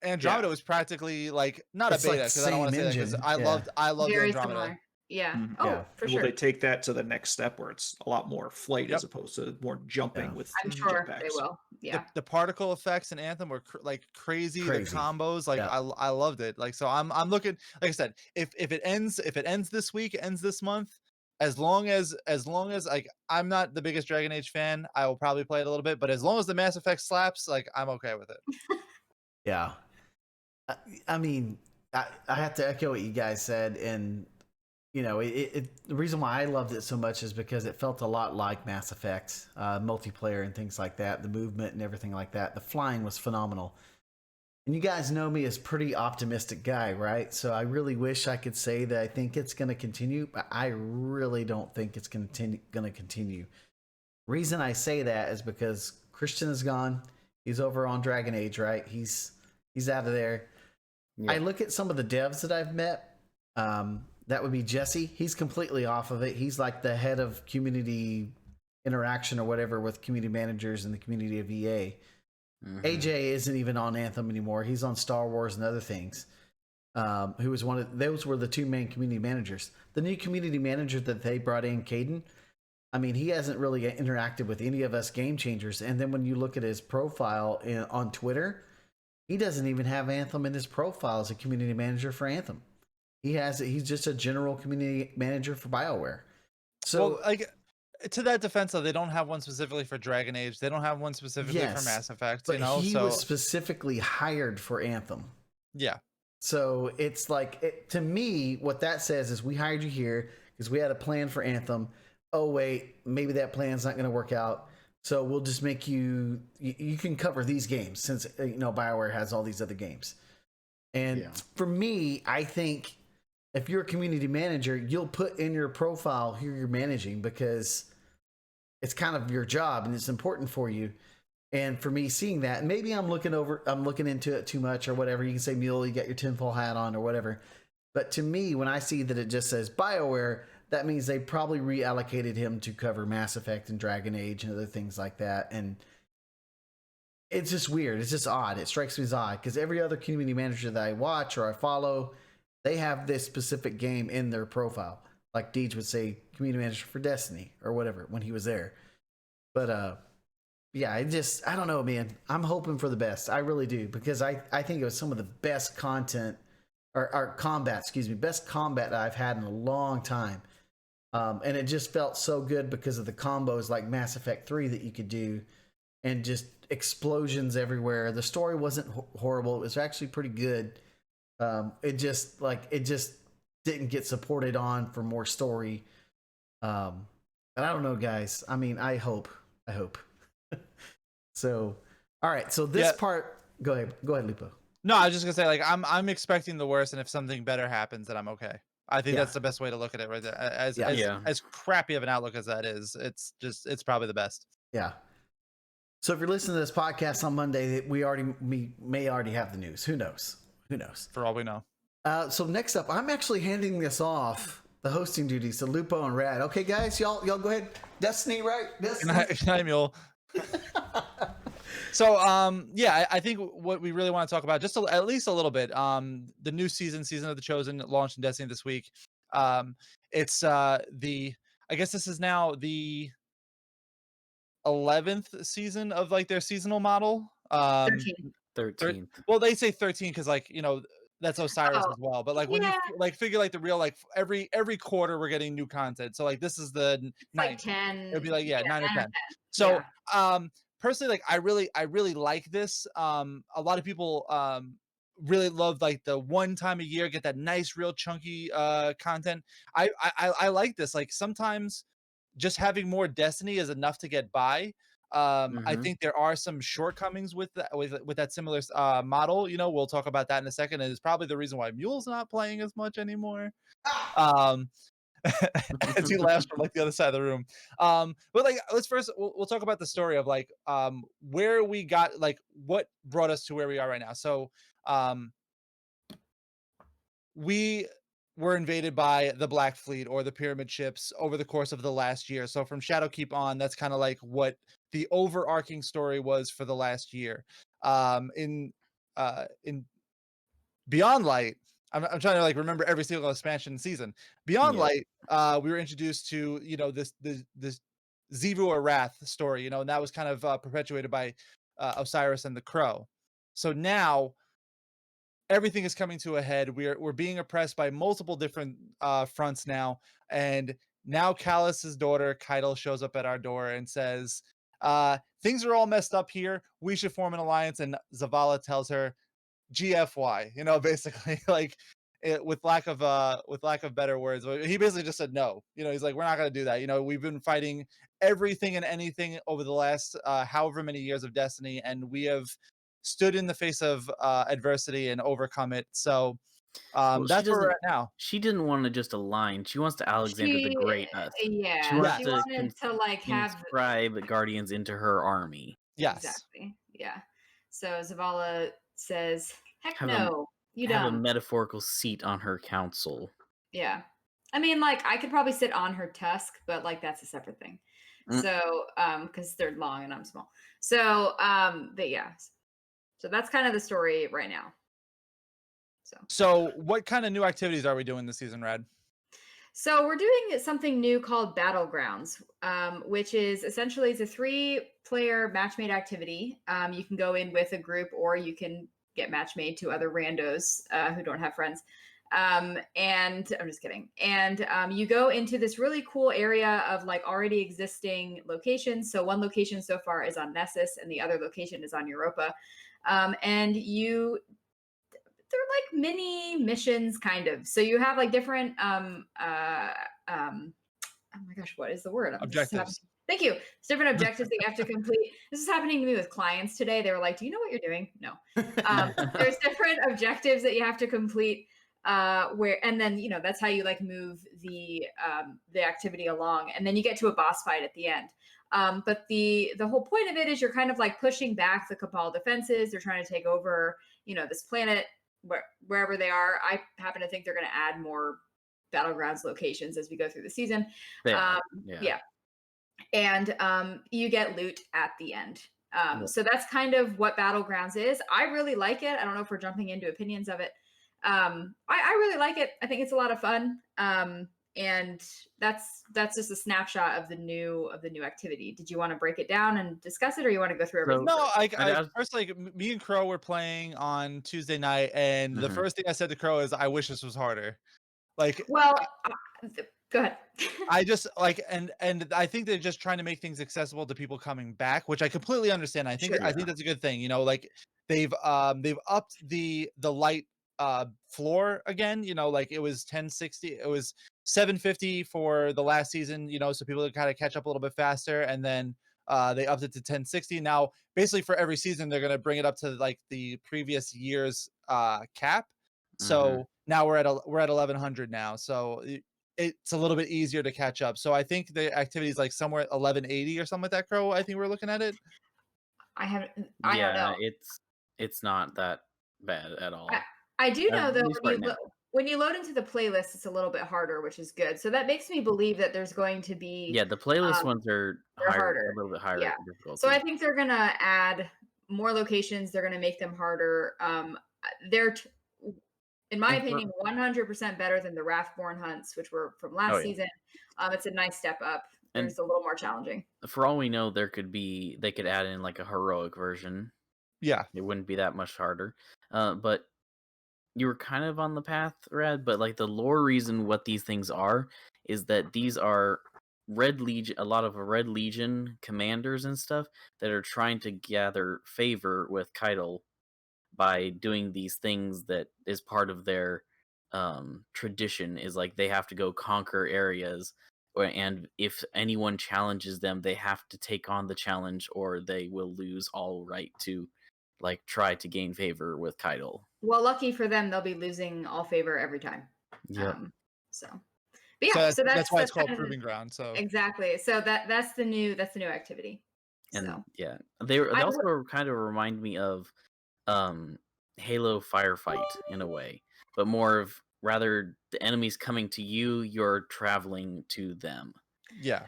Andromeda jump. was practically like not It's a like beta, because I don't want to same say that, because engine, I yeah. loved Very Andromeda. similar. Yeah. Mhm. Oh, Yeah. for Will sure. they take that to the next step where it's a lot more flight Yep. as opposed to more jumping Yeah. with I'm sure they jetpacks? will. Yeah. The particle effects in Anthem were crazy. The Crazy. combos, like Yeah. I loved it. Like, so I'm looking, like I said, if it ends this week, ends this month, as long as like I'm not the biggest Dragon Age fan, I will probably play it a little bit, but as long as the Mass Effect slaps, like I'm okay with it. Yeah. I mean, I have to echo what you guys said, and you know, the reason why I loved it so much is because it felt a lot like Mass Effect, multiplayer and things like that, the movement and everything like that. The flying was phenomenal. And you guys know me as pretty optimistic guy, right? So I really wish I could say that I think it's going to continue, but I really don't think it's going to continue. Reason I say that is because Christian is gone. He's over on Dragon Age, right? He's out of there. I look at some of the devs that I've met. That would be Jesse. He's completely off of it. He's like the head of community interaction or whatever with community managers in the community of EA. AJ isn't even on Anthem anymore. He's on Star Wars and other things. Who was one of those were the two main community managers. The new community manager that they brought in, Caden, I mean, he hasn't really interacted with any of us game changers. And then when you look at his profile on Twitter, he doesn't even have Anthem in his profile as a community manager for Anthem. He's just a general community manager for BioWare. So well, like to that defense, though, they don't have one specifically for Dragon Age. They don't have one specifically for Yes, Mass Effect. but You know, he so was specifically hired for Anthem. yeah, So it's like, to me, what that says is we hired you here because we had a plan for Anthem. Oh, wait, maybe that plan's not going to work out. So we'll just make you can cover these games since, BioWare has all these other games. And for me, I think if you're a community manager, you'll put in your profile who you're managing because it's kind of your job and it's important for you. And for me, seeing that, maybe I'm looking into it too much or whatever. You can say, Mule, you got your tinfoil hat on or whatever. But to me, when I see that it just says BioWare, that means they probably reallocated him to cover Mass Effect and Dragon Age and other things like that. And it's just weird. It's just odd. It strikes me as odd because every other community manager that I watch or I follow, they have this specific game in their profile. Like Deej would say, community manager for Destiny or whatever when he was there. But, yeah, I don't know, man. I'm hoping for the best. I really do, because I think it was some of the best content or combat, best combat that I've had in a long time. And it just felt so good because of the combos like Mass Effect 3 that you could do and just explosions everywhere. The story wasn't horrible. It was actually pretty good. It just didn't get supported on for more story. But I don't know, guys. I mean, I hope. So, all right. So this part, go ahead, Lupo. No, I was just gonna say, like, I'm expecting the worst, and if something better happens, then I'm okay. I think that's the best way to look at it, right there. As crappy of an outlook as that is, it's probably the best. Yeah. So if you're listening to this podcast on Monday, we may already have the news. Who knows? For all we know. So next up, I'm actually handing this off, the hosting duties, to Lupo and Rad. Okay, guys, y'all go ahead. Destiny, right? Destiny. Good night, Mule. So I think what we really want to talk about just at least a little bit, the new season of the Chosen launched in Destiny this week. It's I guess this is now the 11th season of like their seasonal model. 13th. Well, they say 13 because that's Osiris as well. But when you figure the real every quarter we're getting new content. So this is the 9th. Like 10. It'd be 9 or 10. So personally, I really like this. A lot of people really love the one time a year get that nice real chunky content. I like this. Sometimes just having more Destiny is enough to get by. I think there are some shortcomings with that similar model. We'll talk about that in a second. And it's probably the reason why Mule's not playing as much anymore. As he laughs from the other side of the room. But let's first we'll talk about the story of where we got what brought us to where we are right now. So we were invaded by the Black Fleet or the Pyramid ships over the course of the last year. So from Shadowkeep on, that's kind of what the overarching story was for the last year. In Beyond Light, I'm trying to remember every single expansion season. Beyond Light, we were introduced to this Xivu or Wrath story, and that was kind of perpetuated by Osiris and the Crow. So now everything is coming to a head. We're being oppressed by multiple different fronts now, and now Callus's daughter Keitel shows up at our door and says, "Things are all messed up here. We should form an alliance." And Zavala tells her, GFY, basically with lack of better words. He basically just said no. He's like, we're not going to do that. We've been fighting everything and anything over the last however many years of Destiny, and we have stood in the face of adversity and overcome it. So that's where we're at now. She didn't want to just align. She wants to Alexander the Great us. Yeah, she wanted to have inscribe Guardians into her army. Yes, exactly. Yeah. So Zavala says, "Heck no, you don't have a metaphorical seat on her council." Yeah, I mean, I could probably sit on her tusk, but that's a separate thing. So, because they're long and I'm small. So, but yeah. So that's kind of the story right now. So what kind of new activities are we doing this season, Rad? So we're doing something new called Battlegrounds, which is essentially it's a 3-player match-made activity. You can go in with a group, or you can get match-made to other randos who don't have friends. And I'm just kidding. And you go into this really cool area of like already existing locations. So one location so far is on Nessus, and the other location is on Europa. And they're like mini missions, kind of. So you have like different oh my gosh, what is the word? Objectives. Thank you. It's different objectives that you have to complete. This is happening to me with clients today. They were like, "Do you know what you're doing?" No. There's different objectives that you have to complete. And then that's how you like move the activity along, and then you get to a boss fight at the end. But the whole point of it is you're kind of like pushing back the Cabal defenses. They're trying to take over, this planet wherever they are. I happen to think they're going to add more Battlegrounds locations as we go through the season. Yeah. And you get loot at the end. So that's kind of what Battlegrounds is. I really like it. I don't know if we're jumping into opinions of it. I really like it. I think it's a lot of fun. And that's just a snapshot of the new activity. Did you want to break it down and discuss it, or you want to go through everything? No, I first, like, me and Crow were playing on Tuesday night, and the first thing I said to Crow is, "I wish this was harder." Like, well, go ahead. I just like, and I think they're just trying to make things accessible to people coming back, which I completely understand. I think that's a good thing. Like they've upped the light floor again. Like it was 1060, it was 750 for the last season. So people kind of catch up a little bit faster, and then they upped it to 1060. Now, basically for every season, they're gonna bring it up to like the previous year's cap. So now we're at 1100 now. So it's a little bit easier to catch up. So I think the activity is like somewhere at 1180 or something like that, Crow. I think we're looking at it. I don't know. It's not that bad at all. I do know though, when you load into the playlist, it's a little bit harder, which is good. So that makes me believe that there's going to be the playlist ones are harder, a little bit higher. Yeah. So I think they're gonna add more locations. They're gonna make them harder. They're in my opinion, 100% better than the Wrathborn hunts, which were from last season. It's a nice step up. It's a little more challenging. For all we know, they could add in like a heroic version. Yeah, it wouldn't be that much harder. But you were kind of on the path, Rad. But like the lore reason what these things are is that these are Red Legion, a lot of Red Legion commanders and stuff that are trying to gather favor with Keitel by doing these things that is part of their tradition. Is like they have to go conquer areas, and if anyone challenges them, they have to take on the challenge, or they will lose all right to like try to gain favor with Keitel. Well, lucky for them, they'll be losing all favor every time. Yeah. But yeah, so that's why it's called Proving Ground. So exactly. So that's the new activity. And so. They also kind of remind me of Halo Firefight in a way, but more of rather the enemies coming to you, you're traveling to them. Yeah.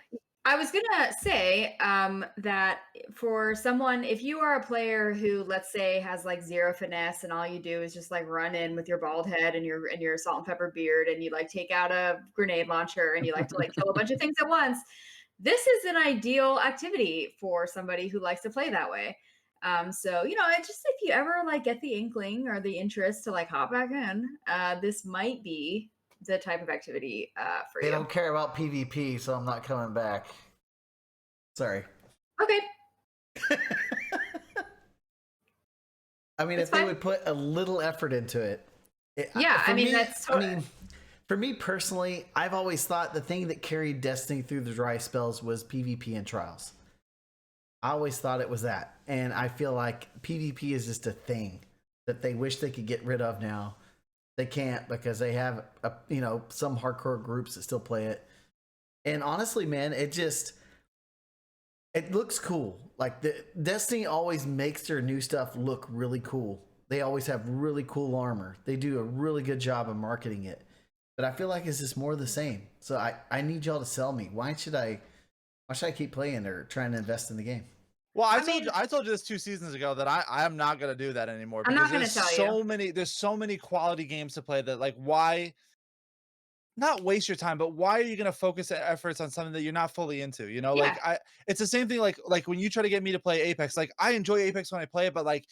I was gonna say that for someone, if you are a player who, let's say, has like 0 finesse and all you do is just like run in with your bald head and your salt and pepper beard, and you like take out a grenade launcher and you like to like kill a bunch of things at once, this is an ideal activity for somebody who likes to play that way. So it's just, if you ever like get the inkling or the interest to like hop back in, this might be the type of activity for you. They don't care about PvP, so I'm not coming back. Sorry. Okay. I mean, if they would put a little effort into it. For me personally, I've always thought the thing that carried Destiny through the dry spells was PvP and Trials. I always thought it was that. And I feel like PvP is just a thing that they wish they could get rid of now. They can't, because they have some hardcore groups that still play it. And honestly, man, it looks cool. Like the Destiny always makes their new stuff look really cool. They always have really cool armor. They do a really good job of marketing it. But I feel like it's just more of the same. So I need y'all to sell me. Why should I keep playing or trying to invest in the game? Well, I told you this 2 seasons ago that I am not going to do that anymore. I'm not going to tell you. There's so many quality games to play that, like, why not waste your time, but why are you going to focus efforts on something that you're not fully into? Like it's the same thing. Like when you try to get me to play Apex, like I enjoy Apex when I play it, but like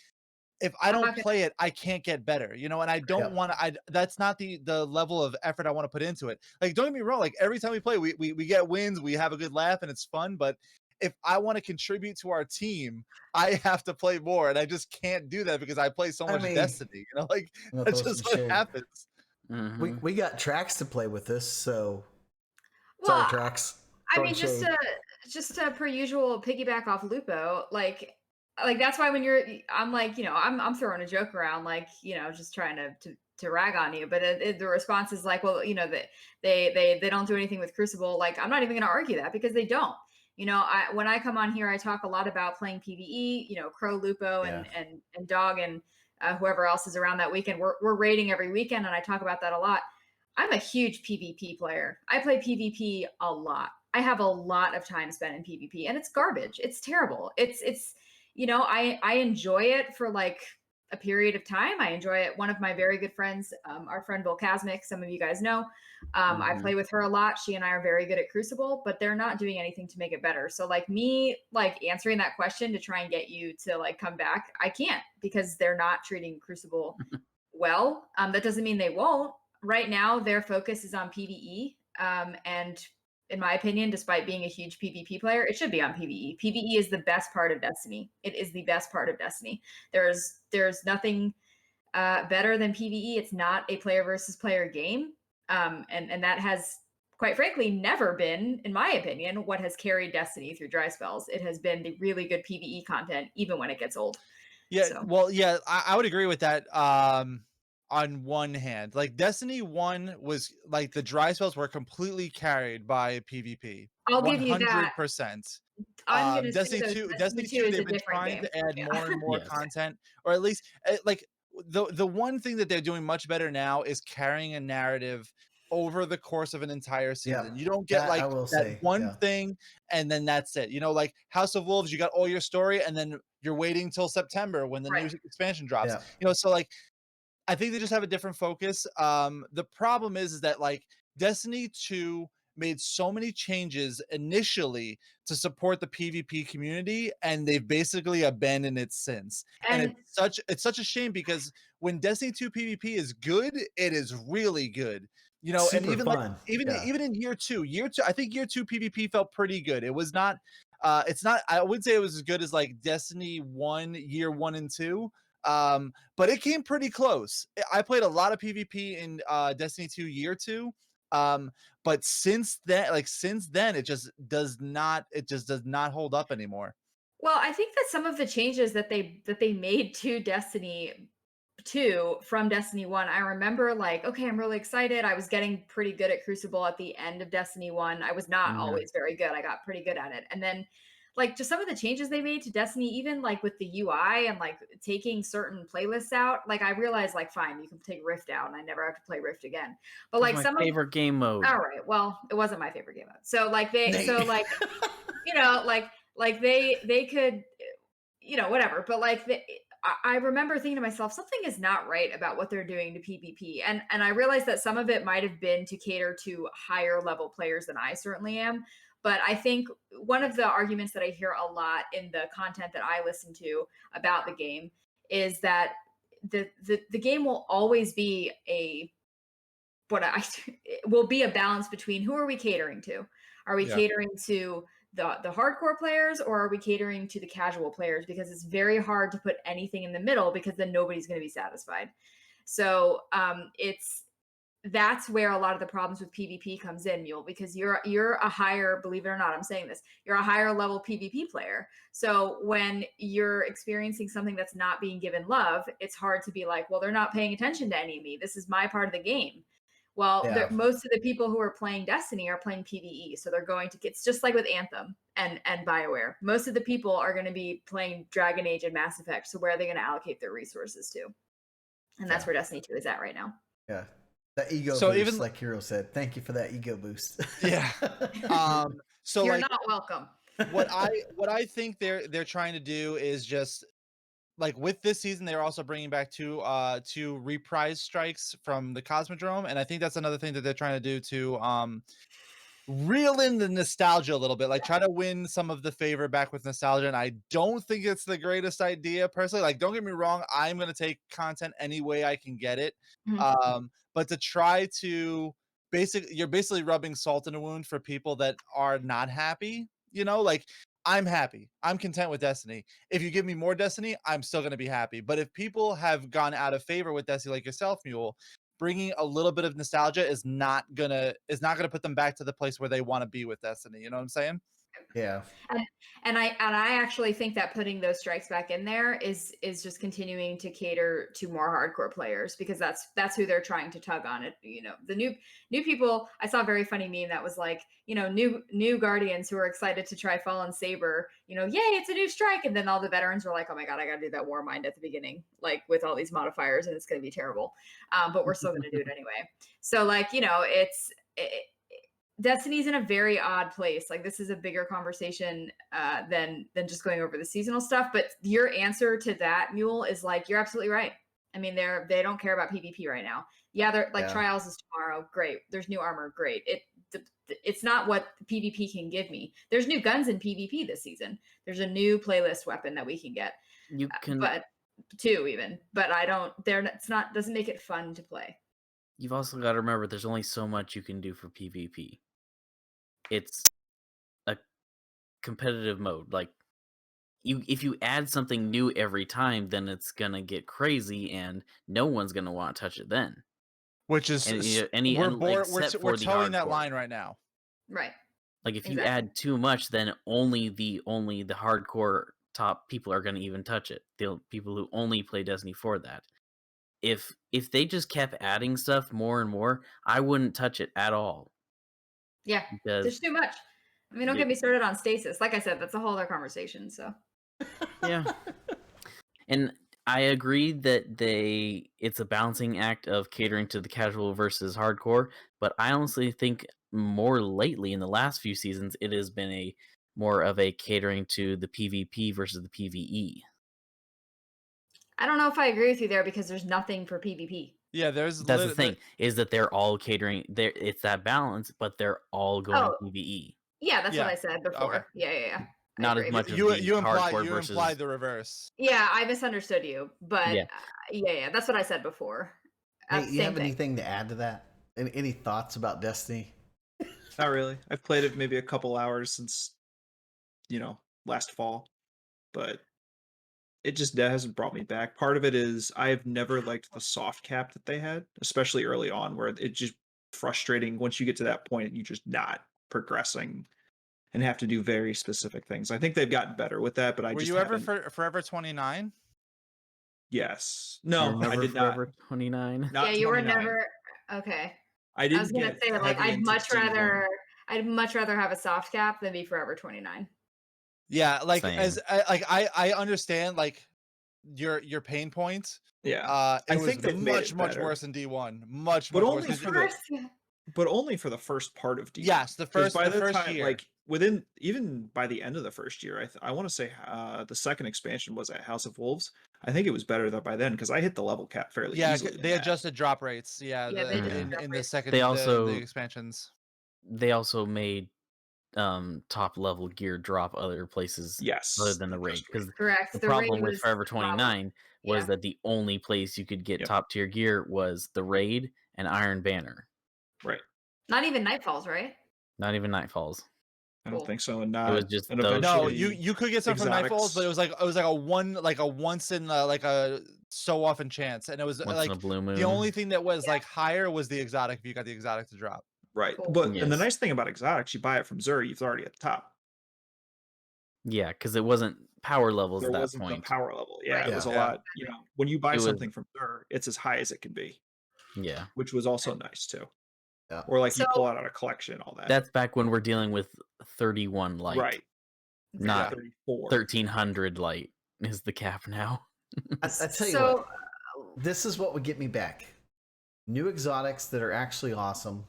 if I I'm don't not gonna. play it, I can't get better, you know, and I don't Yep. want to. That's not the level of effort I want to put into it. Like, don't get me wrong. Like every time we play, we get wins, we have a good laugh, and it's fun. But if I want to contribute to our team, I have to play more, and I just can't do that because I play so I much mean, Destiny. You know, like I'm gonna that's throw just some what shade. happens. Mhm. We got Trax to play with us, so sorry, Well, Trax. I Throwing mean, shade. just to per usual piggyback off Lupo, like that's why when I'm like, I'm throwing a joke around, like, just trying to rag on you, but the response is like, well, they don't do anything with Crucible. Like, I'm not even going to argue that because they don't. When I come on here, I talk a lot about playing PVE. Crow, Lupo, Yeah. and Dog, and whoever else is around that weekend. We're raiding every weekend, and I talk about that a lot. I'm a huge PvP player. I play PvP a lot. I have a lot of time spent in PvP, and it's garbage. It's terrible. It's I enjoy it for like a period of time. I enjoy it. One of my very good friends, our friend Volcasmic, some of you guys know, I play with her a lot. She and I are very good at Crucible, but they're not doing anything to make it better. So like me, like answering that question to try and get you to like come back, I can't because they're not treating Crucible well. That doesn't mean they won't. Right now, their focus is on PvE, and in my opinion, despite being a huge PvP player, it should be on PvE. PvE is the best part of Destiny. It is the best part of Destiny. There's nothing better than PvE. It's not a player versus player game, and that has, quite frankly, never been, in my opinion, what has carried Destiny through dry spells. It has been the really good PvE content, even when it gets old. Yeah, So. well, yeah, I would agree with that. On one hand, like Destiny 1 was like the dry spells were completely carried by PvP. I'll give you that. 100%. I'm gonna say Destiny though, 2, Destiny Destiny 2 2, is a they've been different trying game. to add Yeah. more and more Yes. content, or at least like the one thing that they're doing much better now is carrying a narrative over the course of an entire season. Yeah, You don't get that I like will that say. one Yeah. thing and then that's it. You know, like House of Wolves, you got all your story and then you're waiting till September when the new Right. expansion drops. Yeah. You know, so like I think they just have a different focus. The problem is that like Destiny 2 made so many changes initially to support the PvP community, and they've basically abandoned it since. And And it's such a shame because when Destiny 2 PvP is good, it is really good. You know, and Super even like fun. even Yeah. even in year two, I think year two PvP felt pretty good. It was not it's not I would say it was as good as like Destiny 1 year 1 and 2. But it came pretty close. I played a lot of PvP in Destiny 2 year 2. But since then it just does not hold up anymore. well, I think that some of the changes that they made to Destiny 2 from Destiny 1, I remember like, okay, I'm really excited. I was getting pretty good at Crucible at the end of Destiny 1. I was not always very good. I got pretty good at it. And then like just some of the changes they made to Destiny, even like with the UI and like taking certain playlists out, like I realized like fine, you can take Rift out and I never have to play Rift again. But That's like my some of favorite game mode. all right, well, it wasn't my favorite game mode. So like Nate. like they could, whatever. But like I remember thinking to myself, something is not right about what they're doing to PvP, and I realized that some of it might have been to cater to higher level players than I certainly am. But I think one of the arguments that I hear a lot in the content that I listen to about the game is that the game will always be it will be a balance between who are we catering to? Are we Yeah. catering to the hardcore players or are we catering to the casual players? Because it's very hard to put anything in the middle because then nobody's going to be satisfied. So that's where a lot of the problems with PvP comes in, Mule, because you're a higher, believe it or not, I'm saying this, you're a higher level PvP player. So when you're experiencing something that's not being given love, it's hard to be like, well, they're not paying attention to any of me. This is my part of the game. Well, Yeah. most of the people who are playing Destiny are playing PvE, so they're going to get. It's just like with Anthem and Bioware. Most of the people are going to be playing Dragon Age and Mass Effect. So where are they going to allocate their resources to? And that's Yeah. where Destiny 2 is at right now. Yeah. That ego So boost, even- like Hero said. Thank you for that ego boost. Yeah. So You're like not welcome. what I think they're trying to do is just like with this season they're also bringing back two reprise strikes from the Cosmodrome, and I think that's another thing that they're trying to do to reel in the nostalgia a little bit, like try to win some of the favor back with nostalgia. And I don't think it's the greatest idea personally. Like, don't get me wrong, I'm gonna take content any way I can get it. Mhm. But to try to you're basically rubbing salt in a wound for people that are not happy, like I'm happy. I'm content with Destiny. If you give me more Destiny, I'm still gonna be happy. But if people have gone out of favor with Destiny like yourself, Mule, bringing a little bit of nostalgia is not gonna put them back to the place where they want to be with Destiny. You know what I'm saying? Yeah. And I actually think that putting those strikes back in there is just continuing to cater to more hardcore players, because that's who they're trying to tug on it. The new people. I saw a very funny meme that was like, new Guardians who are excited to try Fallen Saber. Yay, it's a new strike, and then all the veterans were like, oh my god, I got to do that War Mind at the beginning, like with all these modifiers, and it's going to be terrible. But we're still going to do it anyway. So Destiny's in a very odd place. Like, this is a bigger conversation than just going over the seasonal stuff. But your answer to that, Mule, is like, you're absolutely right. I mean, they don't care about PvP right now. Yeah, they're like, Trials is tomorrow. Great. There's new armor. Great. It's not what PvP can give me. There's new guns in PvP this season. There's a new playlist weapon that we can get. You can, but two even. But I don't. Doesn't make it fun to play. You've also got to remember, there's only so much you can do for PvP. It's a competitive mode. Like, if you add something new every time, then it's gonna get crazy, and no one's gonna want to touch it then. Which is we're towing that line right now. Right. Like, if you add too much, then only the hardcore top people are gonna even touch it. The people who only play Destiny for that. If they just kept adding stuff more and more, I wouldn't touch it at all. Yeah, there's too much. I mean, don't get me started on stasis. Like I said, that's a whole other conversation. So yeah, and I agree that it's a balancing act of catering to the casual versus hardcore. But I honestly think more lately, in the last few seasons, it has been more of a catering to the PvP versus the PvE. I don't know if I agree with you there, because there's nothing for PvP. Yeah, that's the thing, is that they're all catering. It's that balance, but they're all going PvE. Yeah, that's what I said before. Okay. Yeah. Not as much. You implied the reverse. Yeah, I misunderstood you, but yeah, that's what I said before. Hey, you have anything to add to that? Any thoughts about Destiny? Not really. I've played it maybe a couple hours since, last fall, but it just hasn't brought me back. Part of it is I've never liked the soft cap that they had, especially early on, where it's just frustrating once you get to that point and you're just not progressing and have to do very specific things. I think they've gotten better with that, but were you ever Forever 29? Yes. No, I did not. Forever 29. Yeah, you 29. Were never. Okay. I didn't. I was gonna say, like, I'd much rather have a soft cap than be Forever 29. Yeah, like same. I understand like your pain points. Yeah, I think much worse than D1. Much worse. But only for the first part of D1. Yes, the first year. Like even by the end of the first year, I want to say the second expansion was at House of Wolves. I think it was better by then, because I hit the level cap fairly easily. Yeah, they adjusted drop rates. Yeah, in the second. They also the expansions. They also made top level gear drop other places other than the raid, because the problem with Forever 29 was that the only place you could get top tier gear was the raid and Iron Banner. Right. Not even Nightfalls, right? Not even Nightfalls. I don't think so. And it was just no. You could get some from Nightfalls, but it was like a once in like a so often chance, and it was once like in a blue moon. The only thing that was like higher was the exotic, if you got the exotic to drop. Right. Cool. But and the nice thing about exotics, you buy it from Xur, it's already at the top. Yeah, because it wasn't power levels at that point. The power level. Yeah, it was a lot. When you buy something from Xur, it's as high as it can be. Yeah. Which was also nice too. Yeah. Or like you pull out a collection, all that. That's back when we're dealing with 31 light. Right. Not 1300 light is the cap now. I tell you what, this is what would get me back. New exotics that are actually awesome.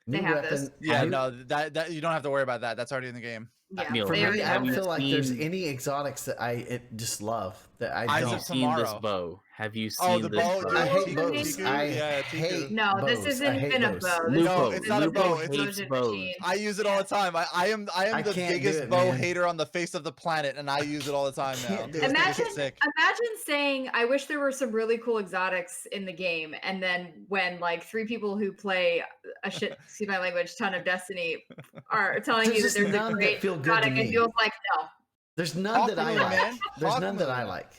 They New have weapon. this. Yeah, new- no, that you don't have to worry about that. That's already in the game. Yeah, Neil, For they me, already I have don't you feel like there's seen- any exotics that I just love that I Eyes Have of you don't. seen this Tomorrow. bow? Have you Oh, seen the this bow, bow? dude. I hate Tiku? bows. Tiku? I Yeah, Tiku. hate No, this bows. isn't I hate even a bows. bow. This Lupo, No, it's not a Lupo bow, it's a hates explosion bows. machine. I use it all the time. I am I the can't do biggest it, bow man. hater on the face of the planet, and I use it all the time now. Can't do It's it. Imagine, sick. imagine saying, "I wish there were some really cool exotics in the game," and then when like 3 people who play a shit, excuse my language, ton of Destiny are telling There's you that just there's none a that great feel good to exotic, and me. feels like no. There's none that I Hawkmoon, like. man. There's none that I Hawkmoon. like.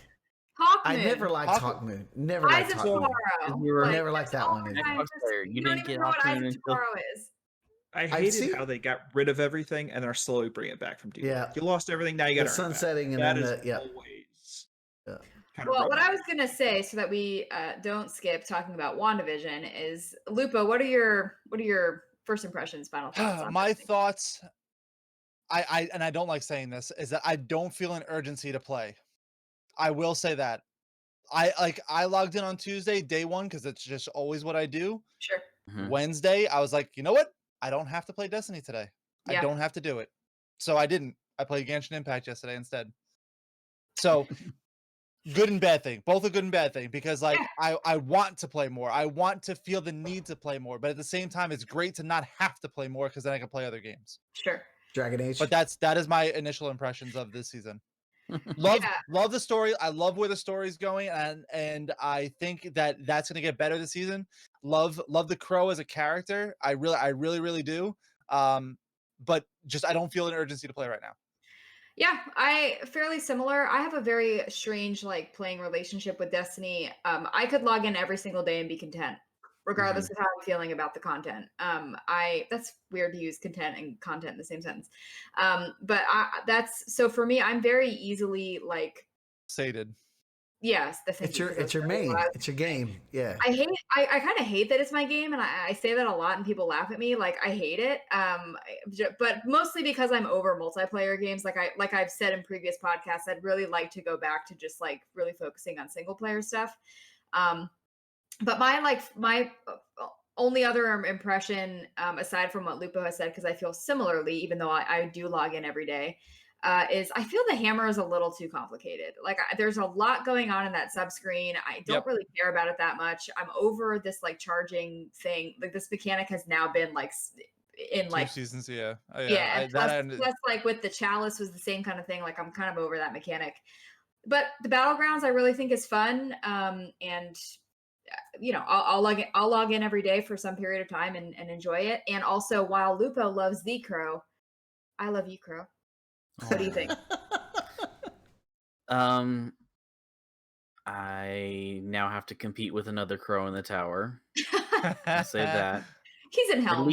Hawkmoon. I never liked Hawk- Hawkmoon. Never Eyes liked of Hawkmoon. Tomorrow. You were- Never liked that oh one my either. God, Xbox player, you don't didn't even get know what Eyes Hawkmoon of until- Tomorrow is. I I've hated seen- how they got rid of everything and are slowly bringing it back from default. Yeah. You lost everything, now you got The sunsetting and That then is the yeah. always Yeah. kind of Well, what rough. I was gonna say, so that we don't skip talking about WandaVision, is Lupo. What are your first impressions, final thoughts? On My Destiny? thoughts, I don't like saying this, is that I don't feel an urgency to play. I will say that. I logged in on Tuesday, day one, because it's just always what I do. Sure. Mhm. Wednesday, I was like, you know what? I don't have to play Destiny today. Yeah. I don't have to do it. So I didn't. I played Genshin Impact yesterday instead. So good and bad thing. Both a good and bad thing, because like I want to play more. I want to feel the need to play more, but at the same time, it's great to not have to play more because then I can play other games. Sure. Dragon Age. But that is my initial impressions of this season. Love the story. I love where the story's going, and I think that's going to get better this season. Love the Crow as a character. I really do. But just I don't feel an urgency to play right now. Yeah, I fairly similar. I have a very strange like playing relationship with Destiny. I could log in every single day and be content, regardless of how I'm feeling about the content. That's weird to use content and content in the same sentence. But that's so for me, I'm very easily like Sated. yes, it's your main. It's your game. Yeah. I kind of hate that it's my game, and I say that a lot, and people laugh at me. Like I hate it, but mostly because I'm over multiplayer games. Like I've said in previous podcasts, I'd really like to go back to just like really focusing on single player stuff. But my only other impression, aside from what Lupo has said, because I feel similarly, even though I do log in every day. Is I feel the hammer is a little too complicated. Like there's a lot going on in that subscreen. I don't really care about it that much. I'm over this like charging thing. Like this mechanic has now been like in 2 seasons. Yeah. Plus like with the chalice was the same kind of thing. Like I'm kind of over that mechanic. But the battlegrounds I really think is fun. And you know, I'll log in every day for some period of time and enjoy it. And also, while Lupo loves the Crow, I love you, Crow. What do you think? I now have to compete with another crow in the tower. I'll say that. He's in hell.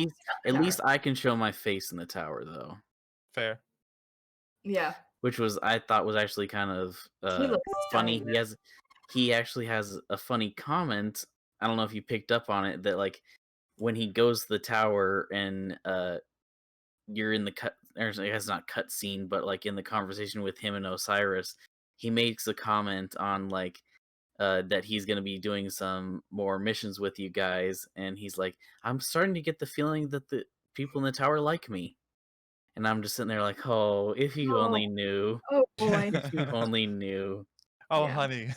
At least I can show my face in the tower, though. Fair. Yeah. Which I thought was actually kind of funny. stunning. He actually has a funny comment. I don't know if you picked up on it, that like when he goes to the tower and you're in the cut, or it's not cut scene, but like in the conversation with him and Osiris, he makes a comment on like that he's going to be doing some more missions with you guys, and he's like, I'm starting to get the feeling that the people in the tower like me. And I'm just sitting there like, oh, if you only knew. Oh boy. If you only knew. Oh, Yeah. honey.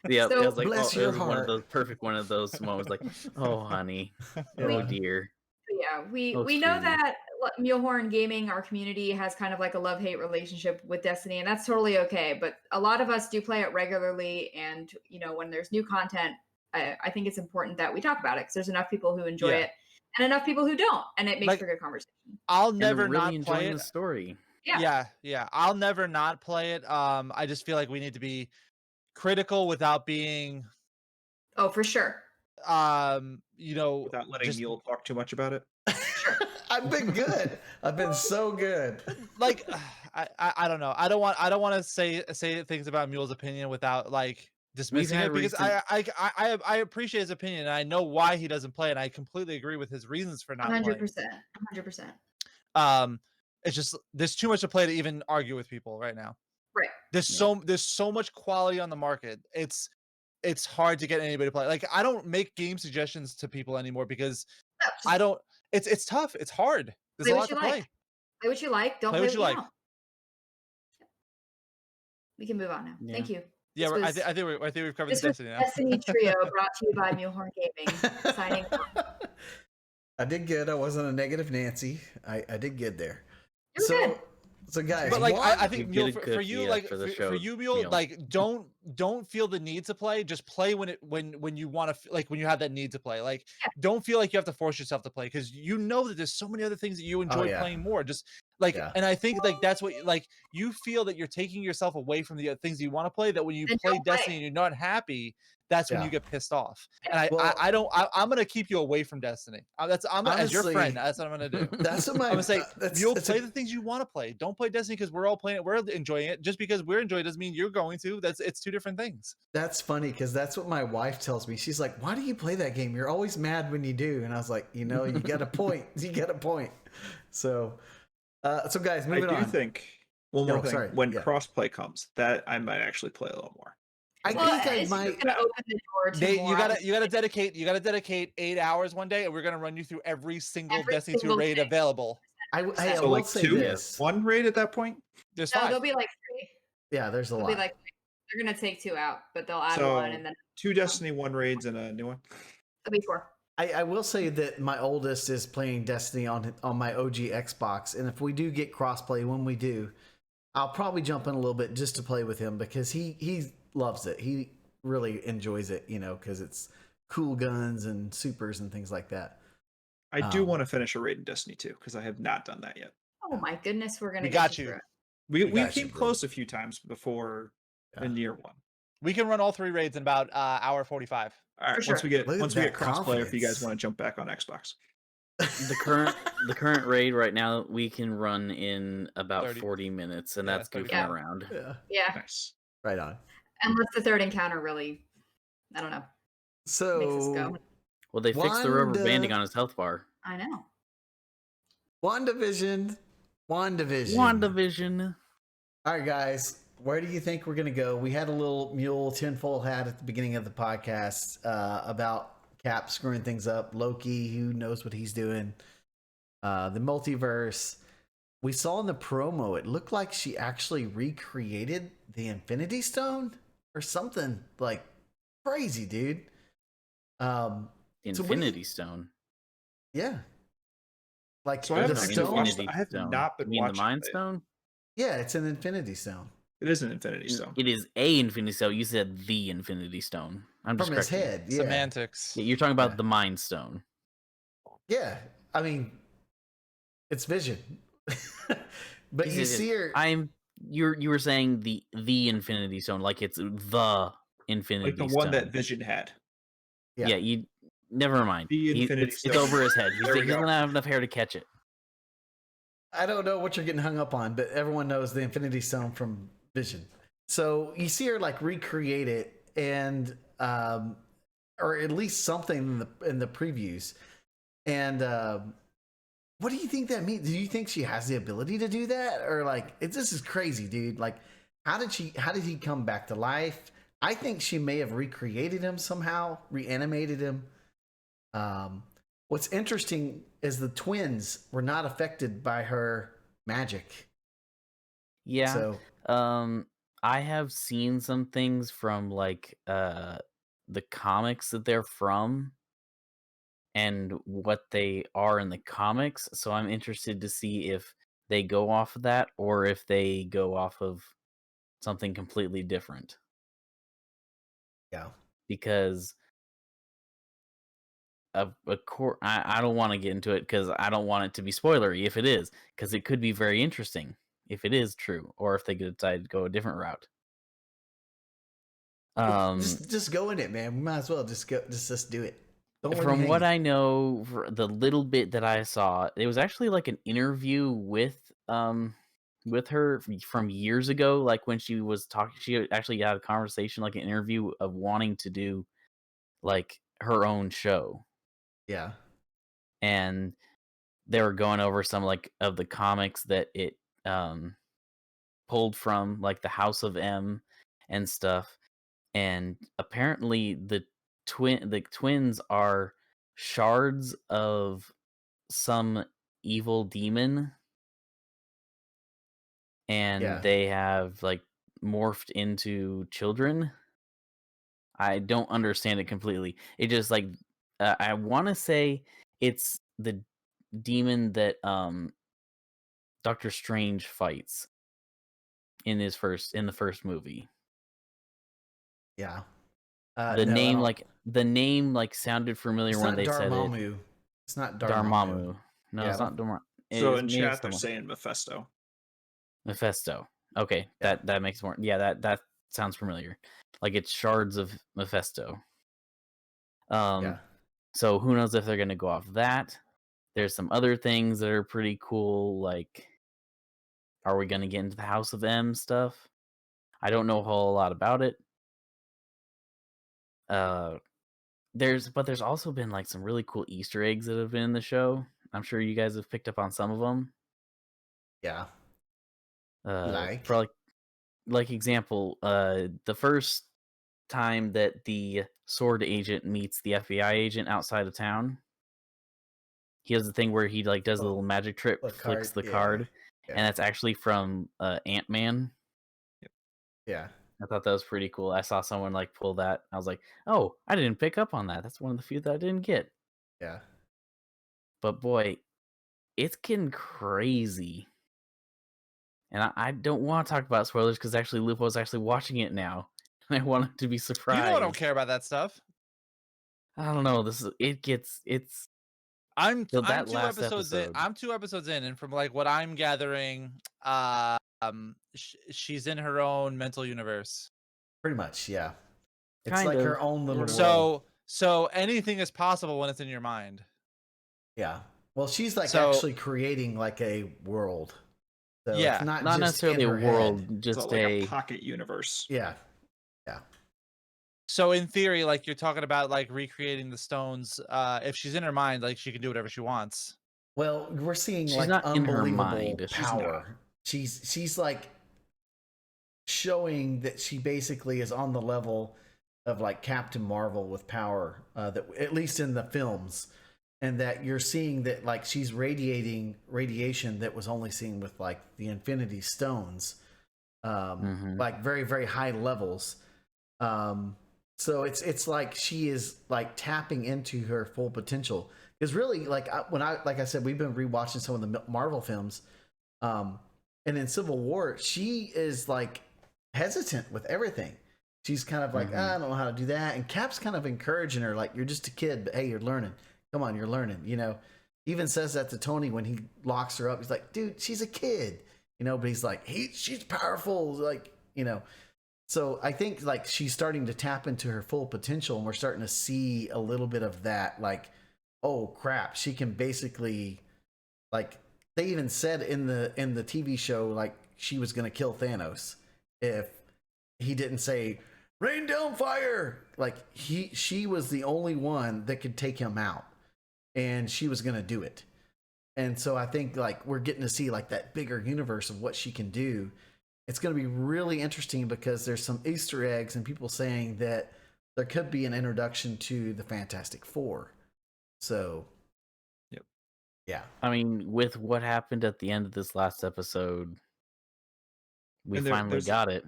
Yeah, So- it was like, Bless it your was one of heart. those perfect one of those moments, like, oh, honey, Yeah. oh dear. Yeah, we Oh, know sweetie. that Mulehorn Gaming, our community, has kind of like a love-hate relationship with Destiny, and that's totally okay. But a lot of us do play it regularly, and you know, when there's new content, I think it's important that we talk about it because there's enough people who enjoy it and enough people who don't, and it makes Like, for good conversation. I'll And never really not play enjoying it. the story. Yeah. Yeah. I'll never not play it. I just feel like we need to be critical without being Oh, for sure. you know, Without letting just Neil talk too much about it. I've been good. I've been so good. like I don't know. I don't want to say things about Mule's opinion without like dismissing had it, because recent- I appreciate his opinion and I know why he doesn't play, and I completely agree with his reasons for not playing. 100%. It's just there's too much to play to even argue with people right now. Right. There's so much quality on the market. It's hard to get anybody to play. Like I don't make game suggestions to people anymore because I don't. It's tough. It's hard. There's Play a what lot you to like. play. Play what you like. Don't Play play what you like. don't. We can move on now. Yeah. Thank you. Yeah, This I think we've covered the This was Destiny now. Destiny Trio brought to you by Mulehorn Gaming. Signing off. I did good. I wasn't a negative Nancy. I did good there. You're good. So guys, But like I You think get Mule, a for cookie, you, like for the for show, you, Mule, Mule. like don't feel the need to play. Just play when you want to, like when you have that need to play. Like don't feel like you have to force yourself to play, because you know that there's so many other things that you enjoy yeah. playing more. Just like, Yeah. and I think like that's what, like, you feel that you're taking yourself away from the things you want to play, that when you Then play don't play. Destiny and you're not happy, that's when Yeah. you get pissed off. And Well- I'm gonna keep you away from Destiny. I'm as your Honestly, friend. That's what I'm gonna do. That's what my I'm gonna say, you'll that's play the things you want to play. Don't play Destiny because we're all playing it. We're enjoying it. Just because we're enjoying it doesn't mean you're going to. It's two different things. That's funny because that's what my wife tells me. She's like, "Why do you play that game? You're always mad when you do." And I was like, you got a point. You got a point. So guys, moving on. I do think one more thing. sorry. When Yeah. crossplay comes, that I might actually play a little more. I Well, think I it's might. just gonna open the door to Nate, more. you gotta dedicate 8 hours one day, and we're gonna run you through every single Every Destiny 2 single raid thing. available. I So will like say 2, this. 1 raid at that point. There's No, 5. there'll be like 3. Yeah, there's a They'll lot. be like they're gonna take 2 out, but they'll add So 1 and then 2 Destiny 1 raids and a new one. it'll be 4. I will say that my oldest is playing Destiny on my OG Xbox, and if we do get crossplay, when we do, I'll probably jump in a little bit just to play with him because he loves it. He really enjoys it, because it's cool guns and supers and things like that. I do want to finish a raid in Destiny 2 because I have not done that yet. Oh my goodness, we're gonna We get got you. through it. We got came you, bro. close a few times before Yeah. in year 1. We can run all 3 raids in about hour 45. All right, For once sure. we get Look at that crossplay, if you guys confidence. want to jump back on Xbox. The current raid right now we can run in about 30. 40 minutes, and Yeah, that's 30. goofing Yeah. around. Yeah, Yeah, Nice. right on. unless the third encounter really, I don't know, makes us So, go. Well, they fixed the rubber Wanda- banding on his health bar. I know. WandaVision. WandaVision. All right, guys, where do you think we're going to go? We had a little mule tinfoil hat at the beginning of the podcast about Cap screwing things up. Loki, who knows what he's doing. The multiverse. We saw in the promo, it looked like she actually recreated the Infinity Stone or something like crazy, dude. So Infinity Stone. Yeah. Like So I haven't the actually stone. watched- Infinity I have Stone. not been You mean watching the Mind it. Stone? Yeah, it's an Infinity Stone It is an Infinity Stone. It is a Infinity Stone. You said the Infinity Stone. I'm just from his correcting you. head. Yeah. Semantics. Yeah, you're talking about Yeah. the Mind Stone. Yeah, I mean, it's Vision, but you see her. You were saying the Infinity Stone, like it's the Infinity Like the Stone. one that Vision had. Yeah. Yeah, you never mind. The Infinity It's Stone. over his head. He There we doesn't go. have enough hair to catch it. I don't know what you're getting hung up on, but everyone knows the Infinity Stone from Vision. So you see her like recreate it, and or at least something in the previews. And what do you think that means? Do you think she has the ability to do that, or like this is crazy, dude? Like, how did he come back to life? I think she may have recreated him somehow, reanimated him. What's interesting is the twins were not affected by her magic. Yeah. So I have seen some things from like the comics that they're from and what they are in the comics. So I'm interested to see if they go off of that or if they go off of something completely different. yeah, Because I don't want to get into it because I don't want it to be spoilery if it is, because it could be very interesting if it is true, or if they decide to go a different route. just go in it, man. We might as well just go. Just do it. Don't leave me From what hanging. I know, the little bit that I saw, it was actually like an interview with her from years ago, like when she was talking. She actually had a conversation, like an interview of wanting to do like her own show. Yeah, And they were going over some like of the comics that it pulled from, like the House of M and stuff. And apparently the twins are shards of some evil demon, and Yeah. they have like morphed into children. I don't understand it completely. It just like I want to say it's the demon that Doctor Strange fights in the first movie. Yeah. The No, I name don't. sounded familiar It's when not they said it. Dormammu. It's not Dormammu. Dormammu. No, Yeah, it's not Dormammu. So in Maybe it's chat they're Dormammu. saying Mephisto. Mephisto. Okay, Yeah. that makes more. Yeah, that sounds familiar. Like it's shards of Mephisto. Yeah. So who knows if they're gonna go off that? There's some other things that are pretty cool. Like, are we gonna get into the House of M stuff? I don't know a whole lot about it. There's also been like some really cool Easter eggs that have been in the show. I'm sure you guys have picked up on some of them. Yeah. For like example, the first time that the sword agent meets the FBI agent outside of town, he has the thing where he like does a little magic trick, the flicks card, the yeah, card, yeah. and that's actually from Ant-Man. Yeah. I thought that was pretty cool. I saw someone like pull that. I was like, oh, I didn't pick up on that. That's one of the few that I didn't get. Yeah. But boy, it's getting crazy. And I don't want to talk about spoilers because actually Lupo's actually watching it now. And I want him to be surprised. You know I don't care about that stuff. I don't know. I'm So I'm that 2 last episodes in. episode. I'm 2 episodes in, and from like what I'm gathering, she's in her own mental universe. Pretty much, yeah. It's Kind like of, her own little sort of. world. So anything is possible when it's in your mind. Yeah. Well, she's like So- actually creating like a world. So Yeah, it's not Not just necessarily in a her world, head. It's just like a pocket universe. Yeah. So in theory, like you're talking about like recreating the stones, if she's in her mind, like she can do whatever she wants. Well, we're seeing She's like not in her unbelievable mind. She's power. She's like showing that she basically is on the level of like Captain Marvel with power, that at least in the films, and that you're seeing that like she's radiating radiation that was only seen with like the Infinity Stones, like very very high levels. So it's like she is like tapping into her full potential. Because really, like like I said, we've been rewatching some of the Marvel films, and in Civil War, she is like hesitant with everything. She's kind of like, I don't know how to do that, and Cap's kind of encouraging her, like, you're just a kid, but hey, you're learning. Come on, you're learning. You know, even says that to Tony when he locks her up. He's like, dude, she's a kid. You know, but he's like, she's powerful, like, you know. So I think like she's starting to tap into her full potential, and we're starting to see a little bit of that. Like, oh crap, she can basically, like, they even said in the TV show like she was gonna kill Thanos if he didn't say rain down fire. Like she was the only one that could take him out, and she was gonna do it. And so I think like we're getting to see like that bigger universe of what she can do. It's going to be really interesting because there's some Easter eggs and people saying that there could be an introduction to the Fantastic Four. So, Yep. Yeah. I mean, with what happened at the end of this last episode, we finally got it.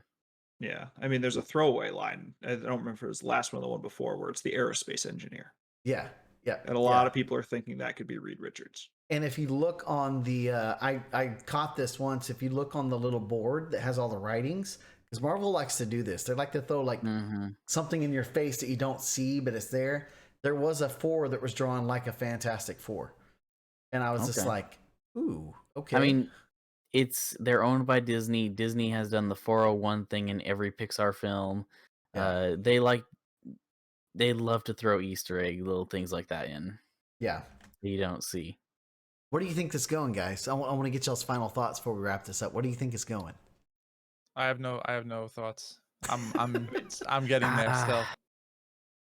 Yeah. I mean, there's a throwaway line. I don't remember if it was the last one or the one before where it's the aerospace engineer. Yeah. Yeah. And a lot of people are thinking that could be Reed Richards. And if you look on the, I caught this once. If you look on the little board that has all the writings, because Marvel likes to do this. They like to throw like something in your face that you don't see, but it's there. There was a 4 that was drawn like a Fantastic Four, and I was just like, "Ooh, okay." I mean, they're owned by Disney. Disney has done the 401 thing in every Pixar film. Yeah. They love to throw Easter egg little things like that in. Yeah. That you don't see. Where do you think this is going, guys? I want to get y'all's final thoughts before we wrap this up. Where do you think it's going? I have no thoughts. I'm getting there still.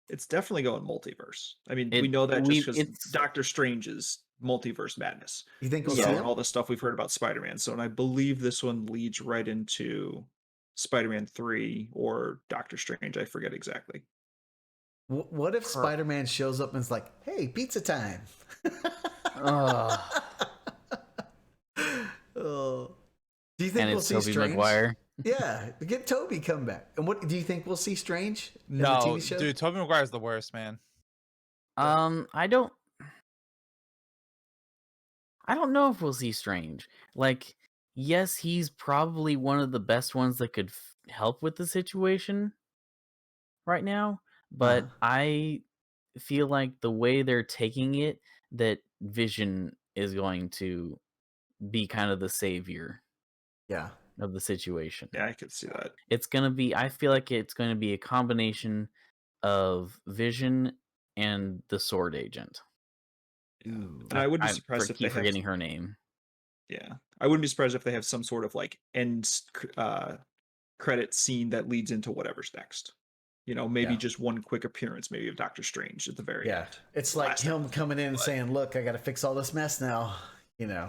It's definitely going multiverse. I mean, we know that just because Doctor Strange's multiverse madness. You think we'll see all the stuff we've heard about Spider-Man. So, and I believe this one leads right into Spider-Man 3 or Doctor Strange. I forget exactly. What if Spider-Man shows up and is like, "Hey, pizza time"? Oh, Oh. Do you think and we'll it's see Tobey Strange? Maguire. Yeah, get Toby come back. And what do you think we'll see Strange in the No, TV show? dude, Tobey Maguire's the worst, man. I don't know if we'll see Strange. Like, yes, he's probably one of the best ones that could help with the situation right now, but Uh-huh. I feel like the way they're taking it, that Vision is going to be kind of the savior Yeah. of the situation. Yeah, I could see that. I feel like it's going to be a combination of Vision and the Sword Agent. Yeah. Ooh. And I wouldn't be surprised if they keep have. forgetting her name. Yeah, I wouldn't be surprised if they have some sort of like end credit scene that leads into whatever's next. You know, maybe Yeah. just one quick appearance, maybe of Doctor Strange at the very Yeah. end. It's The like last him episode. coming in and But saying, "Look, I got to fix all this mess now." You know.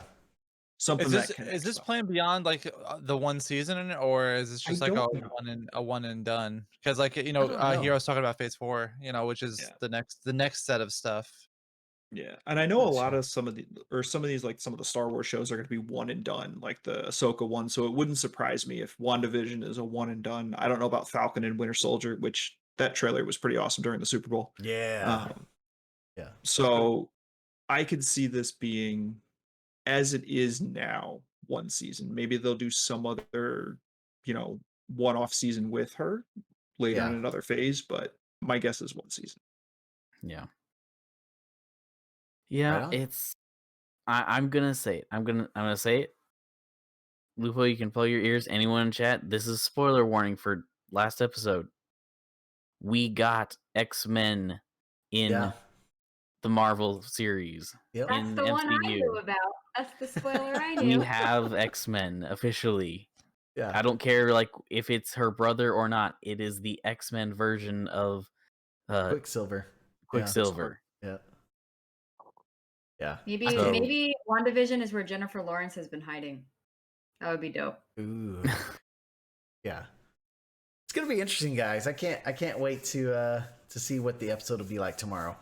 something Is that this connects well. plan beyond like the one season, or is this I just like don't know. a one and done? Because like I don't know. Hero's talking about Phase 4, which is Yeah. the next set of stuff. Yeah, and I know a Not lot sure. of some of these like some of the Star Wars shows are going to be one and done, like the Ahsoka one. So it wouldn't surprise me if WandaVision is a one and done. I don't know about Falcon and Winter Soldier, which that trailer was pretty awesome during the Super Bowl. Yeah. Yeah. So I could see this being as it is now, one season. Maybe they'll do some other, one-off season with her later in Yeah. another phase, but my guess is one season. Yeah. Right Yeah, on. it's I'm gonna say it. I'm gonna say it. Lupo, you can plug your ears. Anyone in chat, this is spoiler warning for last episode. We got X-Men in Yeah. the Marvel series. Yep. That's In the one I knew MCU. about. That's the spoiler I We knew. have X-Men officially. Yeah. I don't care like if it's her brother or not. It is the X-Men version of Quicksilver. Quicksilver. Yeah. Yeah. Maybe So- maybe WandaVision is where Jennifer Lawrence has been hiding. That would be dope. Ooh. Yeah. It's gonna be interesting, guys. I can't wait to see what the episode will be like tomorrow.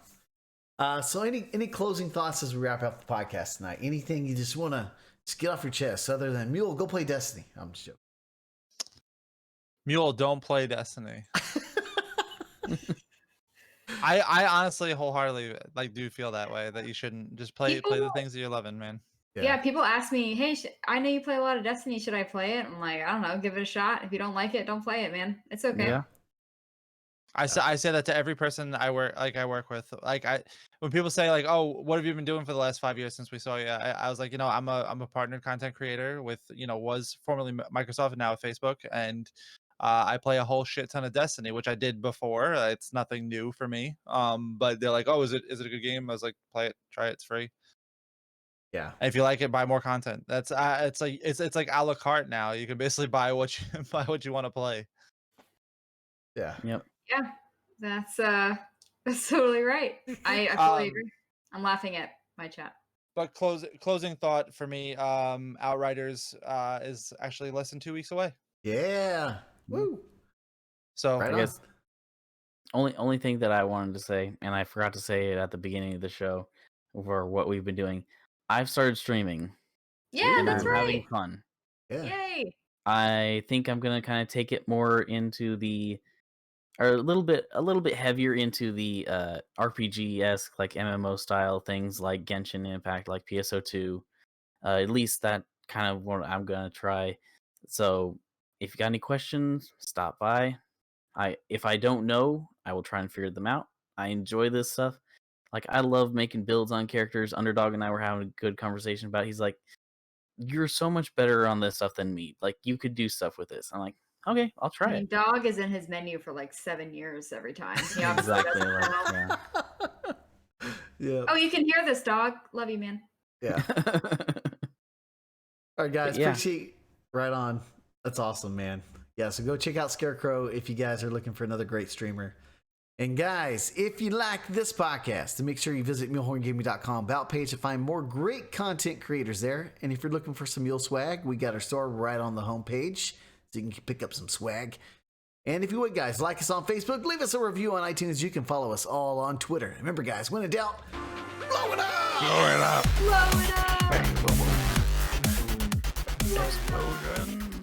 So any closing thoughts as we wrap up the podcast tonight? Anything you just wanna get off your chest other than Mule, go play Destiny. I'm just joking. Mule, don't play Destiny. I honestly wholeheartedly do feel that way, that you shouldn't just play the things that you're loving, man. Yeah, people ask me, "Hey, I know you play a lot of Destiny. Should I play it?" I'm like, I don't know, give it a shot. If you don't like it, don't play it, man. It's okay. Yeah. I say that to every person I work with. When people say like, "Oh, what have you been doing for the last 5 years since we saw you?" I was like, I'm a partnered content creator with was formerly Microsoft and now Facebook, and I play a whole shit ton of Destiny, which I did before. It's nothing new for me. But they're like, "Oh, is it a good game?" I was like, "Play it, try it, it's free." Yeah. And if you like it, buy more content. That's it's like a la carte now. You can basically buy what you want to play. Yeah. Yep. Yeah, that's totally right. I fully agree. I'm laughing at my chat. But closing thought for me, Outriders is actually less than 2 weeks away. Yeah. Woo. So Right I on. guess only thing that I wanted to say, and I forgot to say it at the beginning of the show, for what we've been doing. I've started streaming. Yeah, and that's I'm right. having fun. Yeah. Yay. I think I'm gonna kind of take it more into or a little bit heavier into the RPG-esque, like MMO style things like Genshin Impact, like PSO2. At least that kind of what I'm gonna try. So if you got any questions, stop by. If I don't know, I will try and figure them out. I enjoy this stuff. Like, I love making builds on characters. Underdog and I were having a good conversation about it. He's like, "You're so much better on this stuff than me. Like, you could do stuff with this." I'm like, "Okay, I'll try I mean, it." Dog is in his menu for like 7 years every time. He obviously Exactly. doesn't Like, know. yeah. Yeah. Oh, you can hear this, Dog. Love you, man. Yeah. All right, guys. yeah. Appreciate. Right on. That's awesome, man. Yeah. So go check out Scarecrow if you guys are looking for another great streamer. And guys, if you like this podcast, then make sure you visit mulehorngaming.com about page to find more great content creators there. And if you're looking for some Mule swag, we got our store right on the homepage, so you can pick up some swag. And if you would, guys, like us on Facebook, leave us a review on iTunes. You can follow us all on Twitter. Remember, guys, when in doubt, blow it up! Blow it up! Blow it up! Explosion.